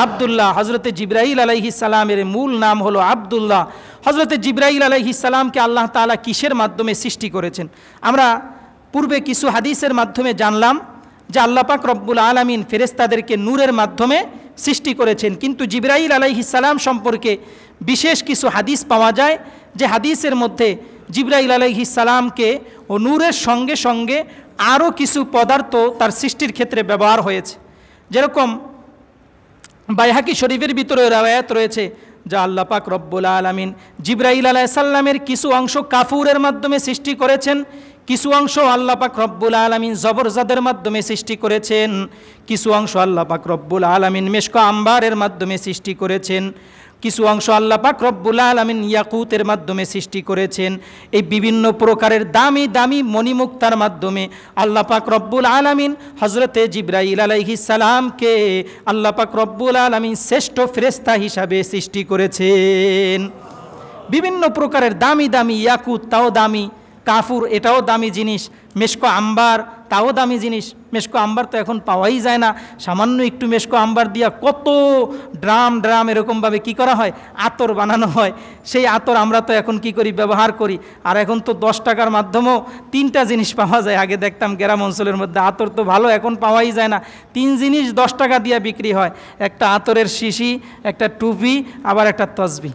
Speaker 1: আব্দুল্লাহ। হযরতে জিবরাইল আলাইহিস সালামের মূল নাম হলো আব্দুল্লাহ। হযরতে জিবরাইল আলাইহিস সালামকে আল্লাহ তাআলা কিসের মাধ্যমে সৃষ্টি করেছেন? আমরা পূর্বে কিছু হাদিসের মাধ্যমে জানলাম যে আল্লাহ পাক রব্বুল আলামিন ফেরেশতাদেরকে নূরের মাধ্যমে সৃষ্টি করেছেন, কিন্তু জিবরাইল আলাইহিস সালাম সম্পর্কে বিশেষ কিছু হাদিস পাওয়া যায়, যে হাদিসের মধ্যে জিবরাইল আলাইহিস সালামকে ও নূরের সঙ্গে সঙ্গে আরও কিছু পদার্থ তার সৃষ্টির ক্ষেত্রে ব্যবহার হয়েছে। যেরকম বাইহাকি শরীফের ভিতরে রাওয়ায়াত রয়েছে যা আল্লাহ পাক রব্বুল আলামিন জিবরাইল আলাইহিস সালামের কিছু অংশ কাফুরের মাধ্যমে সৃষ্টি করেছেন, কিছু অংশ আল্লাহ পাক রব্বুল আলামিন জবরজাদের মাধ্যমে সৃষ্টি করেছেন, কিছু অংশ আল্লাহ পাক রব্বুল আলামিন মেশক আম্বারের মাধ্যমে সৃষ্টি করেছেন। কিছু অংশ আল্লাহ পাক রব্বুল আলামিন ইয়াকুতের মাধ্যমে সৃষ্টি করেছেন। এই বিভিন্ন প্রকারের দামি দামি মণিমুক্তার মাধ্যমে আল্লাহ পাক রব্বুল আলামিন হযরতে জিবরাইল আলাইহিস সালামকে আল্লাহ পাক রব্বুল আলামিন শ্রেষ্ঠ ফেরেশতা হিসাবে সৃষ্টি করেছেন। বিভিন্ন প্রকারের দামি দামি ইয়াকুত, তাও দামি, কাফুর, এটাও দামি জিনিস, মেশকো আম্বার, তাও দামি জিনিস। মেশকো আম্বার তো এখন পাওয়াই যায় না, সামান্য একটু মেশকো আম্বার দিয়া কত ড্রাম ড্রাম এরকমভাবে কি করা হয়, আতর বানানো হয়। সেই আতর আমরা তো এখন কি করি, ব্যবহার করি। আর এখন তো 10 টাকার মাধ্যমেও 3টা জিনিস পাওয়া যায়। আগে দেখতাম গ্রাম অঞ্চলের মধ্যে আতর তো ভালো, এখন পাওয়াই যায় না। 3 জিনিস 10 টাকা দিয়ে বিক্রি হয়, একটা আতরের শিশি, একটা টুপি, আবার একটা তসবি।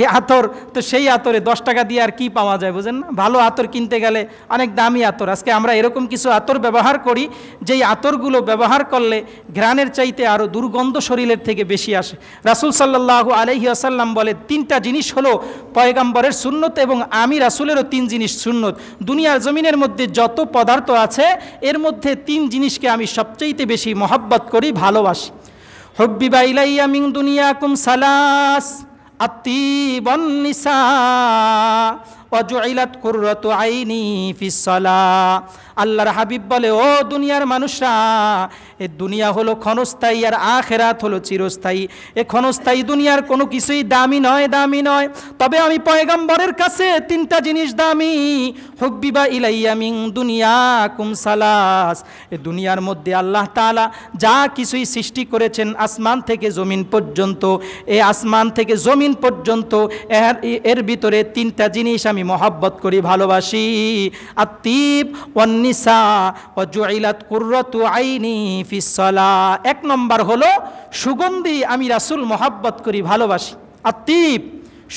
Speaker 1: এই আতর তো সেই আতরে 10 টাকা দিয়ে আর কি পাওয়া যায়, বুঝেন না? ভালো আতর কিনতে গেলে অনেক দামি আতর। আজকে আমরা এরকম কিছু আতর ব্যবহার করি যেই আতরগুলো ব্যবহার করলে ঘ্রাণের চাইতে আরও দুর্গন্ধ শরীরের থেকে বেশি আসে। রাসূল সাল্লাল্লাহু আলাইহি ওয়াসাল্লাম বলে 3টা জিনিস হলো পয়গম্বরের সুন্নত এবং আমি রাসূলেরও 3 জিনিস সুন্নত। দুনিয়ার জমিনের মধ্যে যত পদার্থ আছে এর মধ্যে 3 জিনিসকে আমি সবচাইতে বেশি মহব্বত করি, ভালোবাসি। হুব্বিবা ইলাইয়া মিন দুনিয়াকুম সালাস আত্তিব ওয়ান নিসা ওয়াজুইলাত কুররাতু আইনি ফিস সালাহ। আল্লাহর হাবিব বলে, ও দুনিয়ার মানুষরা, এ দুনিয়া হলো ক্ষণস্থায়ী আর আখিরাত হলো চিরস্থায়ী। এ ক্ষণস্থায়ী দুনিয়ার কোনো কিছুই দামি নয়, দামি নয়। তবে আমি পয়গম্বরের কাছে 3টা জিনিস দামি। হুব্বিবা ইলাইয়া মিন দুনিয়াকুম সালাস। এ দুনিয়ার মধ্যে আল্লাহ তাআলা যা কিছুই সৃষ্টি করেছেন আসমান থেকে জমিন পর্যন্ত, এই আসমান থেকে জমিন পর্যন্ত এর ভিতরে 3টা জিনিস আমি মহব্বত করি, ভালোবাসি। আত্তিব ওয়ান নিসা ওয়াজুইলাত কুররাতু আইনি ফিস সালাহ। 1 নম্বর হলো সুগন্ধি, আমি রাসূল মহব্বত করি, ভালোবাসি। আত্তিব,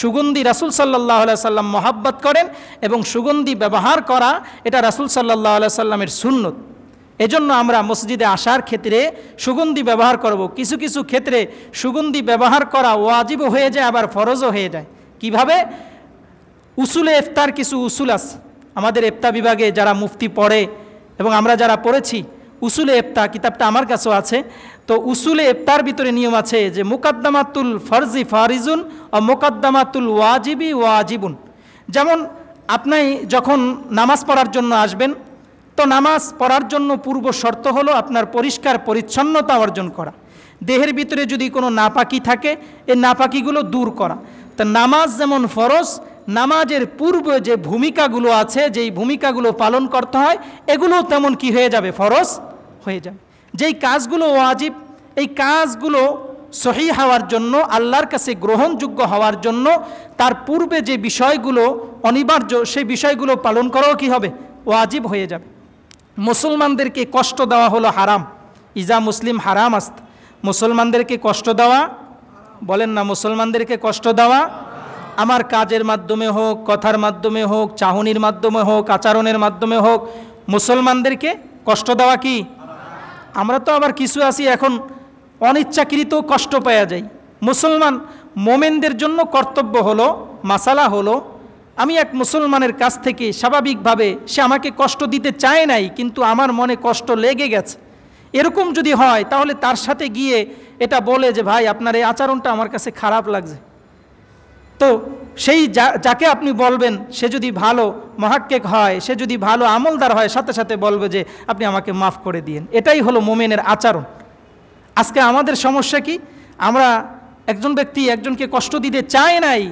Speaker 1: সুগন্ধি রাসূল সাল্লাল্লাহু আলাইহি সাল্লাম মহব্বত করেন এবং সুগন্ধি ব্যবহার করা এটা রাসূল সাল্লাল্লাহু আলাইহি সাল্লামের সুন্নত। এজন্য আমরা মসজিদে আসার ক্ষেত্রে সুগন্ধি ব্যবহার করব। কিছু কিছু ক্ষেত্রে সুগন্ধি ব্যবহার করা ওয়াজিব হয়ে যায়, আবার ফরজও হয়ে যায়। কিভাবে? উসুলে ইফতার কিছু উসুল আছে আমাদের ইফতা বিভাগে, যারা মুফতি পড়ে এবং আমরা যারা পড়েছি। উসুলে ইফতা কিতাবটা আমার কাছেও আছে। তো উসুলে ইফতার ভিতরে নিয়ম আছে যে মুকাদ্দামাতুল ফরজি ফারিজুন ও মুকাদ্দামাতুল ওয়াজিবি ওয়াজিবুন। যেমন আপনি যখন নামাজ পড়ার জন্য আসবেন, তো নামাজ পড়ার জন্য পূর্ব শর্ত হলো আপনার পরিষ্কার পরিচ্ছন্নতা অর্জন করা। দেহের ভিতরে যদি কোনো নাপাকি থাকে, এই নাপাকিগুলো দূর করা। তা নামাজ যেমন ফরজ, নামাজের পূর্বে যে ভূমিকাগুলো আছে, যেই ভূমিকাগুলো পালন করতে হয়, এগুলো তেমন কি হয়ে যাবে, ফরজ হয়ে যাবে। যেই কাজগুলো ওয়াজিব, এই কাজগুলো সহি হওয়ার জন্য, আল্লাহর কাছে গ্রহণযোগ্য হওয়ার জন্য তার পূর্বে যে বিষয়গুলো অনিবার্য, সেই বিষয়গুলো পালন করাও কি হবে, ওয়াজিব হয়ে যাবে। মুসলমানদেরকে কষ্ট দেওয়া হলো হারাম। ইজা মুসলিম হারাম আস্ত। মুসলমানদেরকে কষ্ট দেওয়া, বলেন না, মুসলমানদেরকে কষ্ট দেওয়া আমার কাজের মাধ্যমে হোক, কথার মাধ্যমে হোক, চাহনির মাধ্যমে হোক, আচরণের মাধ্যমে হোক, মুসলমানদেরকে কষ্ট দেওয়া কি? আমরা তো আবার কিছু আছি এখন অনিচ্ছাকৃত কষ্ট পাওয়া যায়। মুসলমান মোমেনদের জন্য কর্তব্য হলো, মাসালা হলো, আমি এক মুসলমানের কাছ থেকে স্বাভাবিকভাবে, সে আমাকে কষ্ট দিতে চায় নাই কিন্তু আমার মনে কষ্ট লেগে গেছে, এরকম যদি হয় তাহলে তার সাথে গিয়ে এটা বলে যে ভাই আপনার এই আচরণটা আমার কাছে খারাপ লাগছে। তো সেই যাকে আপনি বলবেন সে যদি ভালো মুহাক্কিক হয়, সে যদি ভালো আমলদার হয়, সাথে সাথে বলবে যে আপনি আমাকে মাফ করে দিয়েন। এটাই হলো মোমেনের আচরণ। আজকে আমাদের সমস্যা কি, আমরা একজন ব্যক্তি একজনকে কষ্ট দিতে চায় নাই,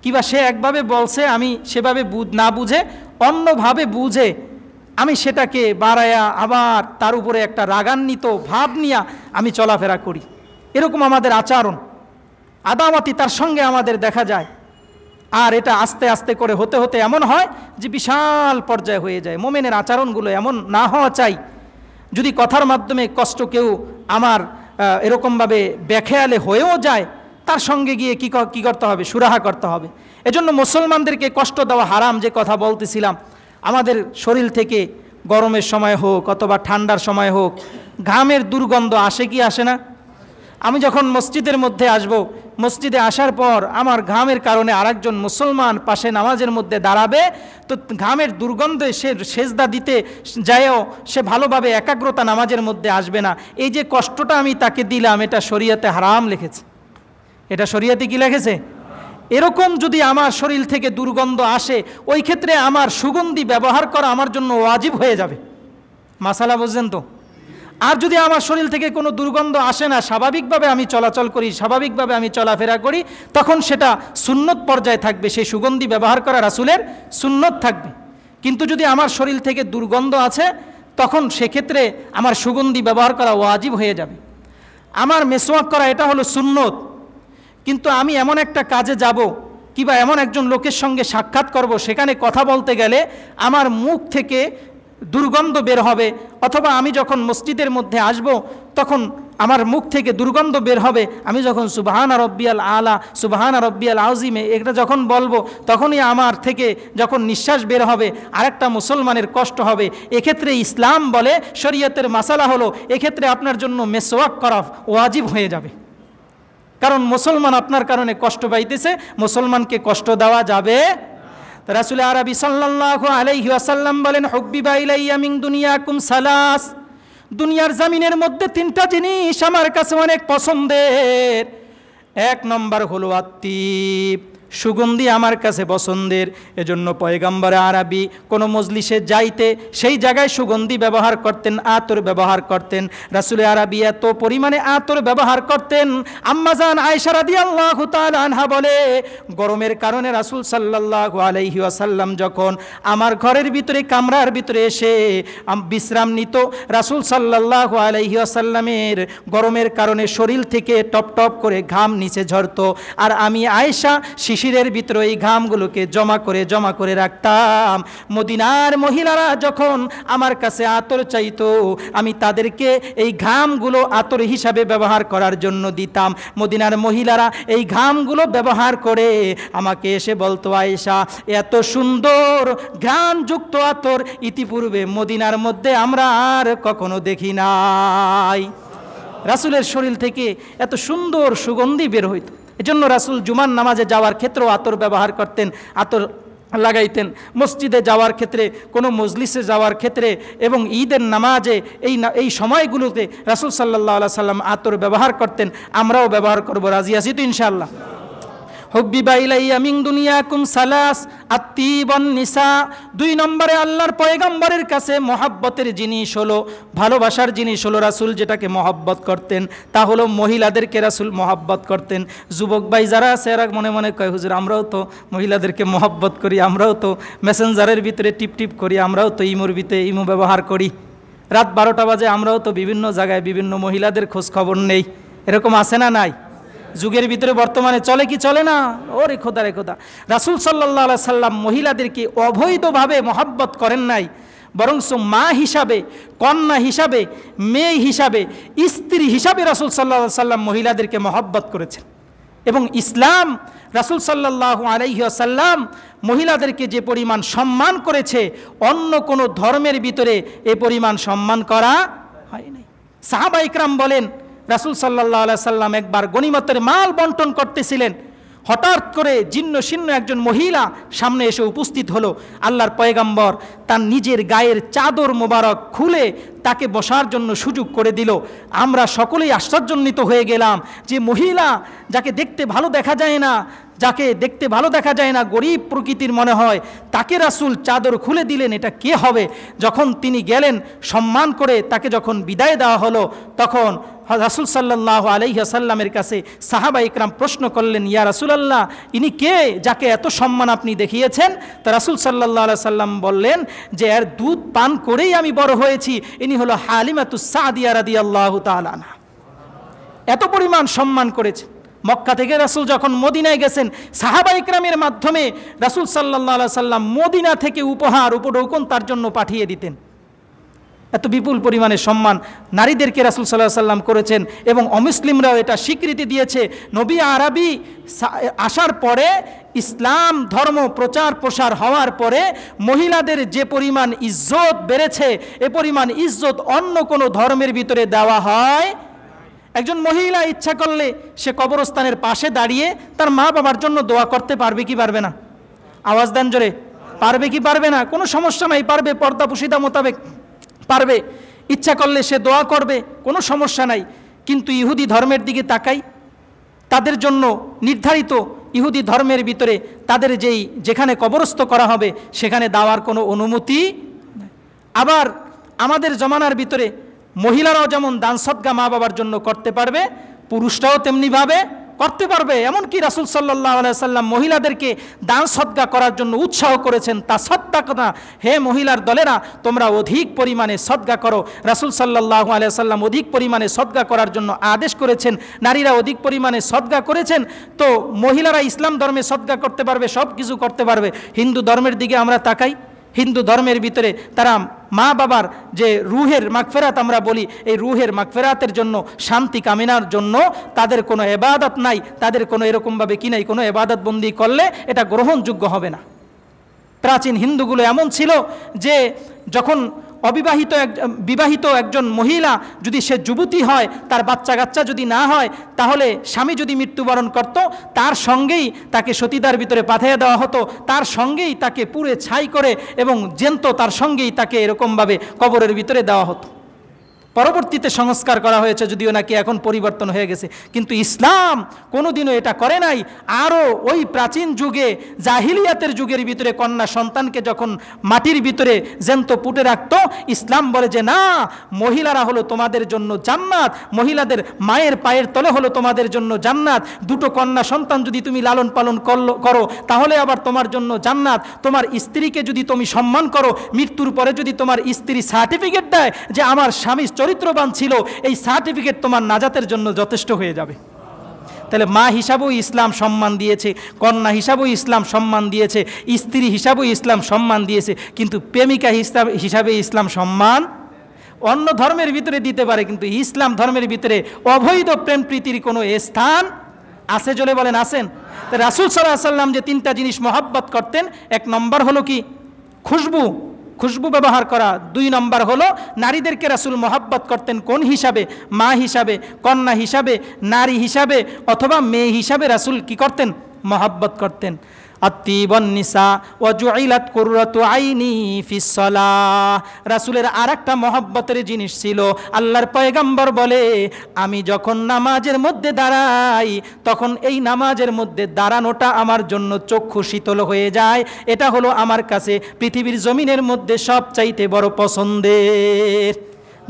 Speaker 1: কিংবা সে একভাবে বলছে, আমি সেভাবে না বুঝে অন্যভাবে বুঝে আমি সেটাকে বাড়ায়া আবার তার উপরে একটা রাগান্বিত ভাব নিয়ে আমি চলাফেরা করি। এরকম আমাদের আচরণ, আদাওয়াতি তার সঙ্গে আমাদের দেখা যায়। আর এটা আস্তে আস্তে করে হতে হতে এমন হয় যে বিশাল পর্যায়ে হয়ে যায়। মোমেনের আচরণগুলো এমন না হওয়া চাই। যদি কথার মাধ্যমে কষ্ট কেউ আমার এরকমভাবে বেখেয়ালে হয়েও যায়, তার সঙ্গে গিয়ে কি করতে হবে, সুরাহা করতে হবে। এজন্য মুসলমানদেরকে কষ্ট দেওয়া হারাম। যে কথা বলতেছিলাম, আমাদের শরীর থেকে গরমের সময় হোক অথবা ঠান্ডার সময় হোক ঘামের দুর্গন্ধ আসে কি আসে না? আমি যখন মসজিদের মধ্যে আসব, মসজিদে আসার পর আমার ঘামের কারণে আরেকজন মুসলমান পাশে নামাজের মধ্যে দাঁড়াবে, তো ঘামের দুর্গন্ধে সে সেজদা দিতে যায়ও সে ভালোভাবে একাগ্রতা নামাজের মধ্যে আসবে না। এই যে কষ্টটা আমি তাকে দিলাম, এটা শরীয়তে হারাম লিখেছে। এটা শরীয়তে কি লেগেছে? এরকম যদি আমার শরীর থেকে দুর্গন্ধ আসে, ওই ক্ষেত্রে আমার সুগন্ধি ব্যবহার করা আমার জন্য ওয়াজিব হয়ে যাবে। মাসালা বুঝছেন তো? আর যদি আমার শরীর থেকে কোনো দুর্গন্ধ আসে না, স্বাভাবিকভাবে আমি চলাচল করি, স্বাভাবিকভাবে আমি চলাফেরা করি, তখন সেটা সুন্নত পর্যায়ে থাকবে, সেই সুগন্ধি ব্যবহার করা রাসূলের সুন্নত থাকবে। কিন্তু যদি আমার শরীর থেকে দুর্গন্ধ আছে, তখন সেক্ষেত্রে আমার সুগন্ধি ব্যবহার করা ওয়াজিব হয়ে যাবে। আমার মেসওয়াক করা এটা হলো সুন্নত, কিন্তু আমি এমন একটা কাজে যাব কিংবা এমন একজন লোকের সঙ্গে সাক্ষাৎ করব, সেখানে কথা বলতে গেলে আমার মুখ থেকে দুর্গন্ধ বের হবে, অথবা আমি যখন মসজিদের মধ্যে আসব তখন আমার মুখ থেকে দুর্গন্ধ বের হবে। আমি যখন সুবহানা রব্বিয়াল আলা, সুবহানা রব্বিয়াল আযীমে এটা যখন বলবো, তখনই আমার থেকে যখন নিঃশ্বাস বের হবে আরেকটা মুসলমানের কষ্ট হবে। এক্ষেত্রে ইসলাম বলে, শরীয়তের মাসালা হলো, এক্ষেত্রে আপনার জন্য মেসওয়াক করা ওয়াজিব হয়ে যাবে। কারণ মুসলমান আপনার কারণে কষ্ট পাইতেছে, মুসলমানকে কষ্ট দেওয়া যাবে। রাসূল আরবি সাল্লাল্লাহু আলাইহি ওয়াসাল্লাম বলেন, হুব্বিবা ইলাইয়া মিন দুনিয়াকুম সালাস, দুনিয়ার জমিনের মধ্যে তিনটা জিনিস আমার কাছে অনেক পছন্দের। এক নম্বর হলো আত্তিব, সুগন্ধি আমার কাছে পছন্দের। এজন্য পয়গম্বর আরবি কোনো মজলিসে যাইতে সেই জায়গায় সুগন্ধি ব্যবহার করতেন, আতর ব্যবহার করতেন। রাসূল আরবি এত পরিমাণে আতর ব্যবহার করতেন, আম্মাজান আয়েশা রাদিয়াল্লাহু তাআলা আনহা বলে, গরমের কারণে রাসূল সাল্লাল্লাহু আলাইহি ওয়াসাল্লাম যখন আমার ঘরের ভিতরে, কামরার ভিতরে এসে বিশ্রাম নিত, রাসূল সাল্লাল্লাহু আলাইহি ওয়াসাল্লামের গরমের কারণে শরীর থেকে টপ টপ করে ঘাম নিচে ঝরতো, আর আমি আয়েশা শিশিরের ভিতরে এই ঘামগুলোকে জমা করে রাখতাম। মদিনার মহিলারা যখন আমার কাছে আতর চাইতো, আমি তাদেরকে এই ঘামগুলো আতর হিসাবে ব্যবহার করার জন্য দিতাম। মদিনার মহিলারা এই ঘামগুলো ব্যবহার করে আমাকে এসে বলতো, আয়েশা, এত সুন্দর ঘ্রাণযুক্ত আতর ইতিপূর্বে মদিনার মধ্যে আমরা আর কখনো দেখি নাই। রাসূলের শরীর থেকে এত সুন্দর সুগন্ধি বের হইত। এজন্য রাসূল জুমার নামাজে যাওয়ার ক্ষেত্রেও আতর ব্যবহার করতেন, আতর লাগাইতেন। মসজিদে যাওয়ার ক্ষেত্রে, কোনো মজলিসে যাওয়ার ক্ষেত্রে এবং ঈদের নামাজে এই সময়গুলোতে রাসূল সাল্লাল্লাহু আলাইহি সাল্লাম আতর ব্যবহার করতেন। আমরাও ব্যবহার করব, রাজি আছি তো ইনশাআল্লাহ? হুব্বিবা ইলাইয়া মিন দুনিয়াকুম সালাস, আত্তিবান নিসা। দুই নম্বরে আল্লাহর পয়গম্বরের কাছে মহাব্বতের জিনিস হলো, ভালোবাসার জিনিস হলো, রাসূল যেটাকে মহব্বত করতেন তা হলো মহিলাদেরকে রাসূল মহব্বত করতেন। যুবক ভাই যারা আছে এরা মনে মনে কয়, হুজুর আমরাও তো মহিলাদেরকে মহব্বত করি, আমরাও তো মেসেঞ্জারের ভিতরে টিপ করি, আমরাও তো ইমোর ভিতরে ইমো ব্যবহার করি, রাত 12টা বাজে আমরাও তো বিভিন্ন জায়গায় বিভিন্ন মহিলাদের খোঁজ খবর নেই। এরকম আছে না নাই? যুগের ভিতরে বর্তমানে চলে কি চলে না? ওরে খোদা রে খোদা! রাসূল সাল্লাল্লাহু আলাইহি সাল্লাম মহিলাদেরকে অবৈধভাবে মহব্বত করেন নাই, বরং মা হিসাবে, কন্যা হিসাবে, মেয়ে হিসাবে, স্ত্রী হিসাবে রাসূল সাল্লাল্লাহু আলাইহি সাল্লাম মহিলাদেরকে মহব্বত করেছেন। এবং ইসলাম, রাসূল সাল্লাল্লাহু আলাইহি ওয়াসাল্লাম মহিলাদেরকে যে পরিমাণ সম্মান করেছে, অন্য কোনো ধর্মের ভিতরে এ পরিমাণ সম্মান করা হয় নাই। সাহাবা ইকরাম বলেন, রাসূল সাল্লাল্লাহু আলাইহি সাল্লাম একবার গনিমতের মাল বন্টন করতেছিলেন, হঠাৎ করে জীর্ণ শীর্ণ একজন মহিলা সামনে এসে উপস্থিত হলো। আল্লাহর পয়গম্বর তার নিজের গায়ের চাদর মোবারক খুলে তাকে বসার জন্য সুযোগ করে দিল। আমরা সকলেই আশ্চর্যান্বিত হয়ে গেলাম যে মহিলা যাকে দেখতে ভালো দেখা যায় না, গরিব প্রকৃতির মনে হয়, তাকে রাসূল চাদর খুলে দিলেন, এটা কে হবে? যখন তিনি গেলেন, সম্মান করে তাকে যখন বিদায় দেওয়া হলো, তখন রাসূল সাল্লাল্লাহু আলাইহি ওয়াসাল্লামের কাছে সাহাবা ইকরাম প্রশ্ন করলেন, ইয়া রাসূলুল্লাহ, ইনি কে যাকে এত সম্মান আপনি দেখিয়েছেন? তা রাসূল সাল্লাল্লাহু আলাইহি সাল্লাম বললেন যে এর দুধ পান করেই আমি বড় হয়েছি, ইনি হলো হালিমাতুস সাদিয়া রাদিয়াল্লাহু তাআলা আনহা। এত পরিমাণ সম্মান করেছে। মক্কা থেকে রাসূল যখন মদিনায় গেছেন, সাহাবা ইকরামের মাধ্যমে রাসূল সাল্লাল্লাহু আলাইহি সাল্লাম মদিনা থেকে উপহার উপঢৌকন তার জন্য পাঠিয়ে দিতেন। এত বিপুল পরিমাণে সম্মান নারীদেরকে রাসূল সাল্লাল্লাহু আলাইহি সাল্লাম করেছেন। এবং অমুসলিমরাও এটা স্বীকৃতি দিয়েছে। নবী আরবি আসার পরে, ইসলাম ধর্ম প্রচার প্রসার হওয়ার পরে মহিলাদের যে পরিমাণ ইজ্জত বেড়েছে, এ পরিমাণ ইজ্জত অন্য কোনো ধর্মের ভিতরে দেওয়া হয়। একজন মহিলা ইচ্ছা করলে সে কবরস্থানের পাশে দাঁড়িয়ে তার মা বাবার জন্য দোয়া করতে পারবে কি পারবে না? আওয়াজ দেন জোরে, পারবে কি পারবে না? কোনো সমস্যা নাই, পারবে, পর্দা পুশিদা মোতাবেক পারবে। ইচ্ছা করলে সে দোয়া করবে, কোনো সমস্যা নাই। কিন্তু ইহুদি ধর্মের দিকে তাদের জন্য নির্ধারিত ইহুদি ধর্মের ভিতরে তাদের যেখানে কবরস্থ করা হবে সেখানে দেওয়ার কোনো অনুমতি নেই। আবার আমাদের জমানার ভিতরে মহিলারাও যেমন দান সদকা মা বাবার জন্য করতে পারবে, পুরুষরাও তেমনিভাবে করতে পারবে। এমনকি রাসূল সাল্লাল্লাহু আলাইহি সাল্লাম মহিলাদেরকে দান সদকা করার জন্য উৎসাহ করেছেন। তা সদকা, হে মহিলার দলেরা, তোমরা অধিক পরিমাণে সদকা করো। রাসূল সাল্লাল্লাহু আলাইহি সাল্লাম অধিক পরিমাণে সদকা করার জন্য আদেশ করেছেন, নারীরা অধিক পরিমাণে সদকা করেছেন। তো মহিলারা ইসলাম ধর্মে সদকা করতে পারবে, সব কিছু করতে পারবে। হিন্দু ধর্মের দিকে আমরা তাকাই, হিন্দু ধর্মের ভিতরে তারা মা বাবার যে রুহের মাগফিরাত আমরা বলি, এই রুহের মাগফিরাতের জন্য, শান্তি কামনার জন্য তাদের কোনো ইবাদত নাই, তাদের কোনো এরকমভাবে কি নাই, কোনো ইবাদত বন্দি করলে এটা গ্রহণযোগ্য হবে না। প্রাচীন হিন্দুগুলো এমন ছিল যে যখন বিবাহিত একজন মহিলা যদি সে যুবতী হয়, তার বাচ্চা কাচ্চা যদি না হয়, তাহলে স্বামী যদি মৃত্যুবরণ করত, তার সঙ্গেই তাকে সতীদার ভিতরে পাঠিয়ে দেওয়া হতো, তার সঙ্গেই তাকে পুড়ে ছাই করে এবং জ্যান্ত তার সঙ্গেই তাকে এরকমভাবে কবরের ভিতরে দেওয়া হতো। পরবর্তীতে সংস্কার করা হয়েছে, যদিও নাকি এখন পরিবর্তন হয়ে গেছে, কিন্তু ইসলাম কোনোদিনও এটা করে নাই। আরও ওই প্রাচীন যুগে, জাহিলিয়াতের যুগের ভিতরে কন্যা সন্তানকে যখন মাটির ভিতরে জ্যান্ত পুঁতে রাখত, ইসলাম বলে যে না, মহিলারা হলো তোমাদের জন্য জান্নাত, মহিলাদের মায়ের পায়ের তলে হলো তোমাদের জন্য জান্নাত। দুটো কন্যা সন্তান যদি তুমি লালন পালন করো তাহলে আবার তোমার জন্য জান্নাত। তোমার স্ত্রীকে যদি তুমি সম্মান করো, মৃত্যুর পরে যদি তোমার স্ত্রী সার্টিফিকেট দেয় যে আমার স্বামী চরিত্রবান ছিল, এই সার্টিফিকেট তোমার নাজাতের জন্য যথেষ্ট হয়ে যাবে। তাহলে মা হিসাবেও ইসলাম সম্মান দিয়েছে, কন্যা হিসাবেও ইসলাম সম্মান দিয়েছে, স্ত্রী হিসাবেও ইসলাম সম্মান দিয়েছে, কিন্তু প্রেমিকা হিসাবে ইসলাম সম্মান অন্য ধর্মের ভিতরে দিতে পারে, কিন্তু ইসলাম ধর্মের ভিতরে অবৈধ প্রেম প্রীতির কোনো স্থান আছে? জলে বলেন আছেন? তো রাসূল সাল্লাল্লাহু আলাইহি সাল্লাম যে তিনটা জিনিস মহব্বত করতেন, এক নম্বর হলো কি? খুশবু ব্যবহার করা। 2 নম্বর হলো নারীদেরকে রাসূল মহব্বত করতেন কোন হিসাবে? মা হিসাবে, কন্যা হিসাবে, নারী হিসাবে অথবা মেয়ে হিসাবে রাসূল কি করতেন? মহব্বত করতেন। আত্তিবান নিসা ওয়া জুইলাত কুররাতু আইনি ফিস সালাহ। রাসূলের আরেকটা মহব্বতের জিনিস ছিল, আল্লাহর পয়গম্বর বলে, আমি যখন নামাজের মধ্যে দাঁড়াই তখন এই নামাজের মধ্যে দাঁড়ানোটা আমার জন্য চক্ষু শীতল হয়ে যায়। এটা হলো আমার কাছে পৃথিবীর জমিনের মধ্যে সবচাইতে বড় পছন্দের,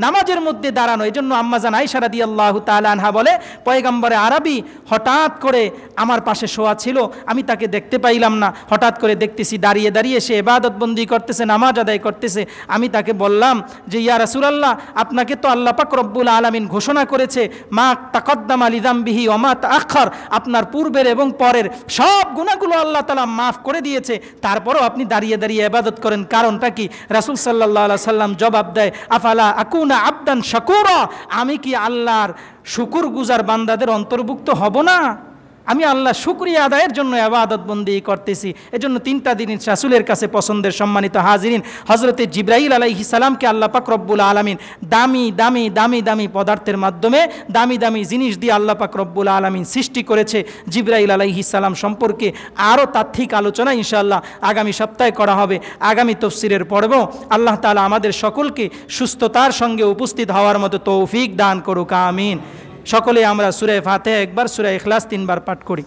Speaker 1: নামাজের মধ্যে দাঁড়ানো। এই জন্য আম্মাজান আয়েশা রাদিয়াল্লাহু তাআলা আনহা বলে, পয়গম্বরে আরবি হঠাৎ করে আমার পাশে শোয়া ছিল, আমি তাকে দেখতে পাইলাম না, হঠাৎ করে দেখতেছি দাঁড়িয়ে দাঁড়িয়ে সে ইবাদত বন্দি করতেছে, নামাজ আদায় করতেছে। আমি তাকে বললাম যে ইয়া রাসূলুল্লাহ, আপনাকে তো আল্লাহ পাক রব্বুল আলামিন ঘোষণা করেছে মা তাকদ্দামা লিযামবিহি ওয়া মা তাআখার, আপনার পূর্বের এবং পরের সব গুনাহগুলো আল্লাহ তাআলা মাফ করে দিয়েছে, তারপরও আপনি দাঁড়িয়ে দাঁড়িয়ে ইবাদত করেন, কারণটা কি? রাসূল সাল্লাল্লাহু আলাইহি সাল্লাম জবাব দেয়, আফালা আকুনা আবদান শাকুরা, আমি কি আল্লাহর শুকরগুজার বান্দাদের অন্তর্ভুক্ত হব না? আমি আল্লাহ শুকরিয়া আদায়ের জন্য ইবাদত বন্দি করতেছি। এজন্য তিনটা জিনিস রাসূলের কাছে পছন্দের। সম্মানিত হাজিরিন, হযরতে জিবরাইল আলাইহিস সালামকে আল্লাহ পাক রব্বুল আলামিন দামি দামি দামি দামি পদার্থের মাধ্যমে, দামি দামি জিনিস দিয়ে আল্লাহ পাক রব্বুল আলামিন সৃষ্টি করেছে। জিবরাইল আলাইহিস সালাম সম্পর্কে আরও তাত্ত্বিক আলোচনা ইনশাআল্লাহ আগামী সপ্তাহে করা হবে। আগামী তাফসীরের পর্বেও আল্লাহ তাআলা আমাদের সকলকে সুস্থতার সঙ্গে উপস্থিত হওয়ার মতো তৌফিক দান করুক, আমিন। সকলে আমরা সূরা ফাতিহা একবার, সূরা ইখলাস 3 বার পাঠ করি।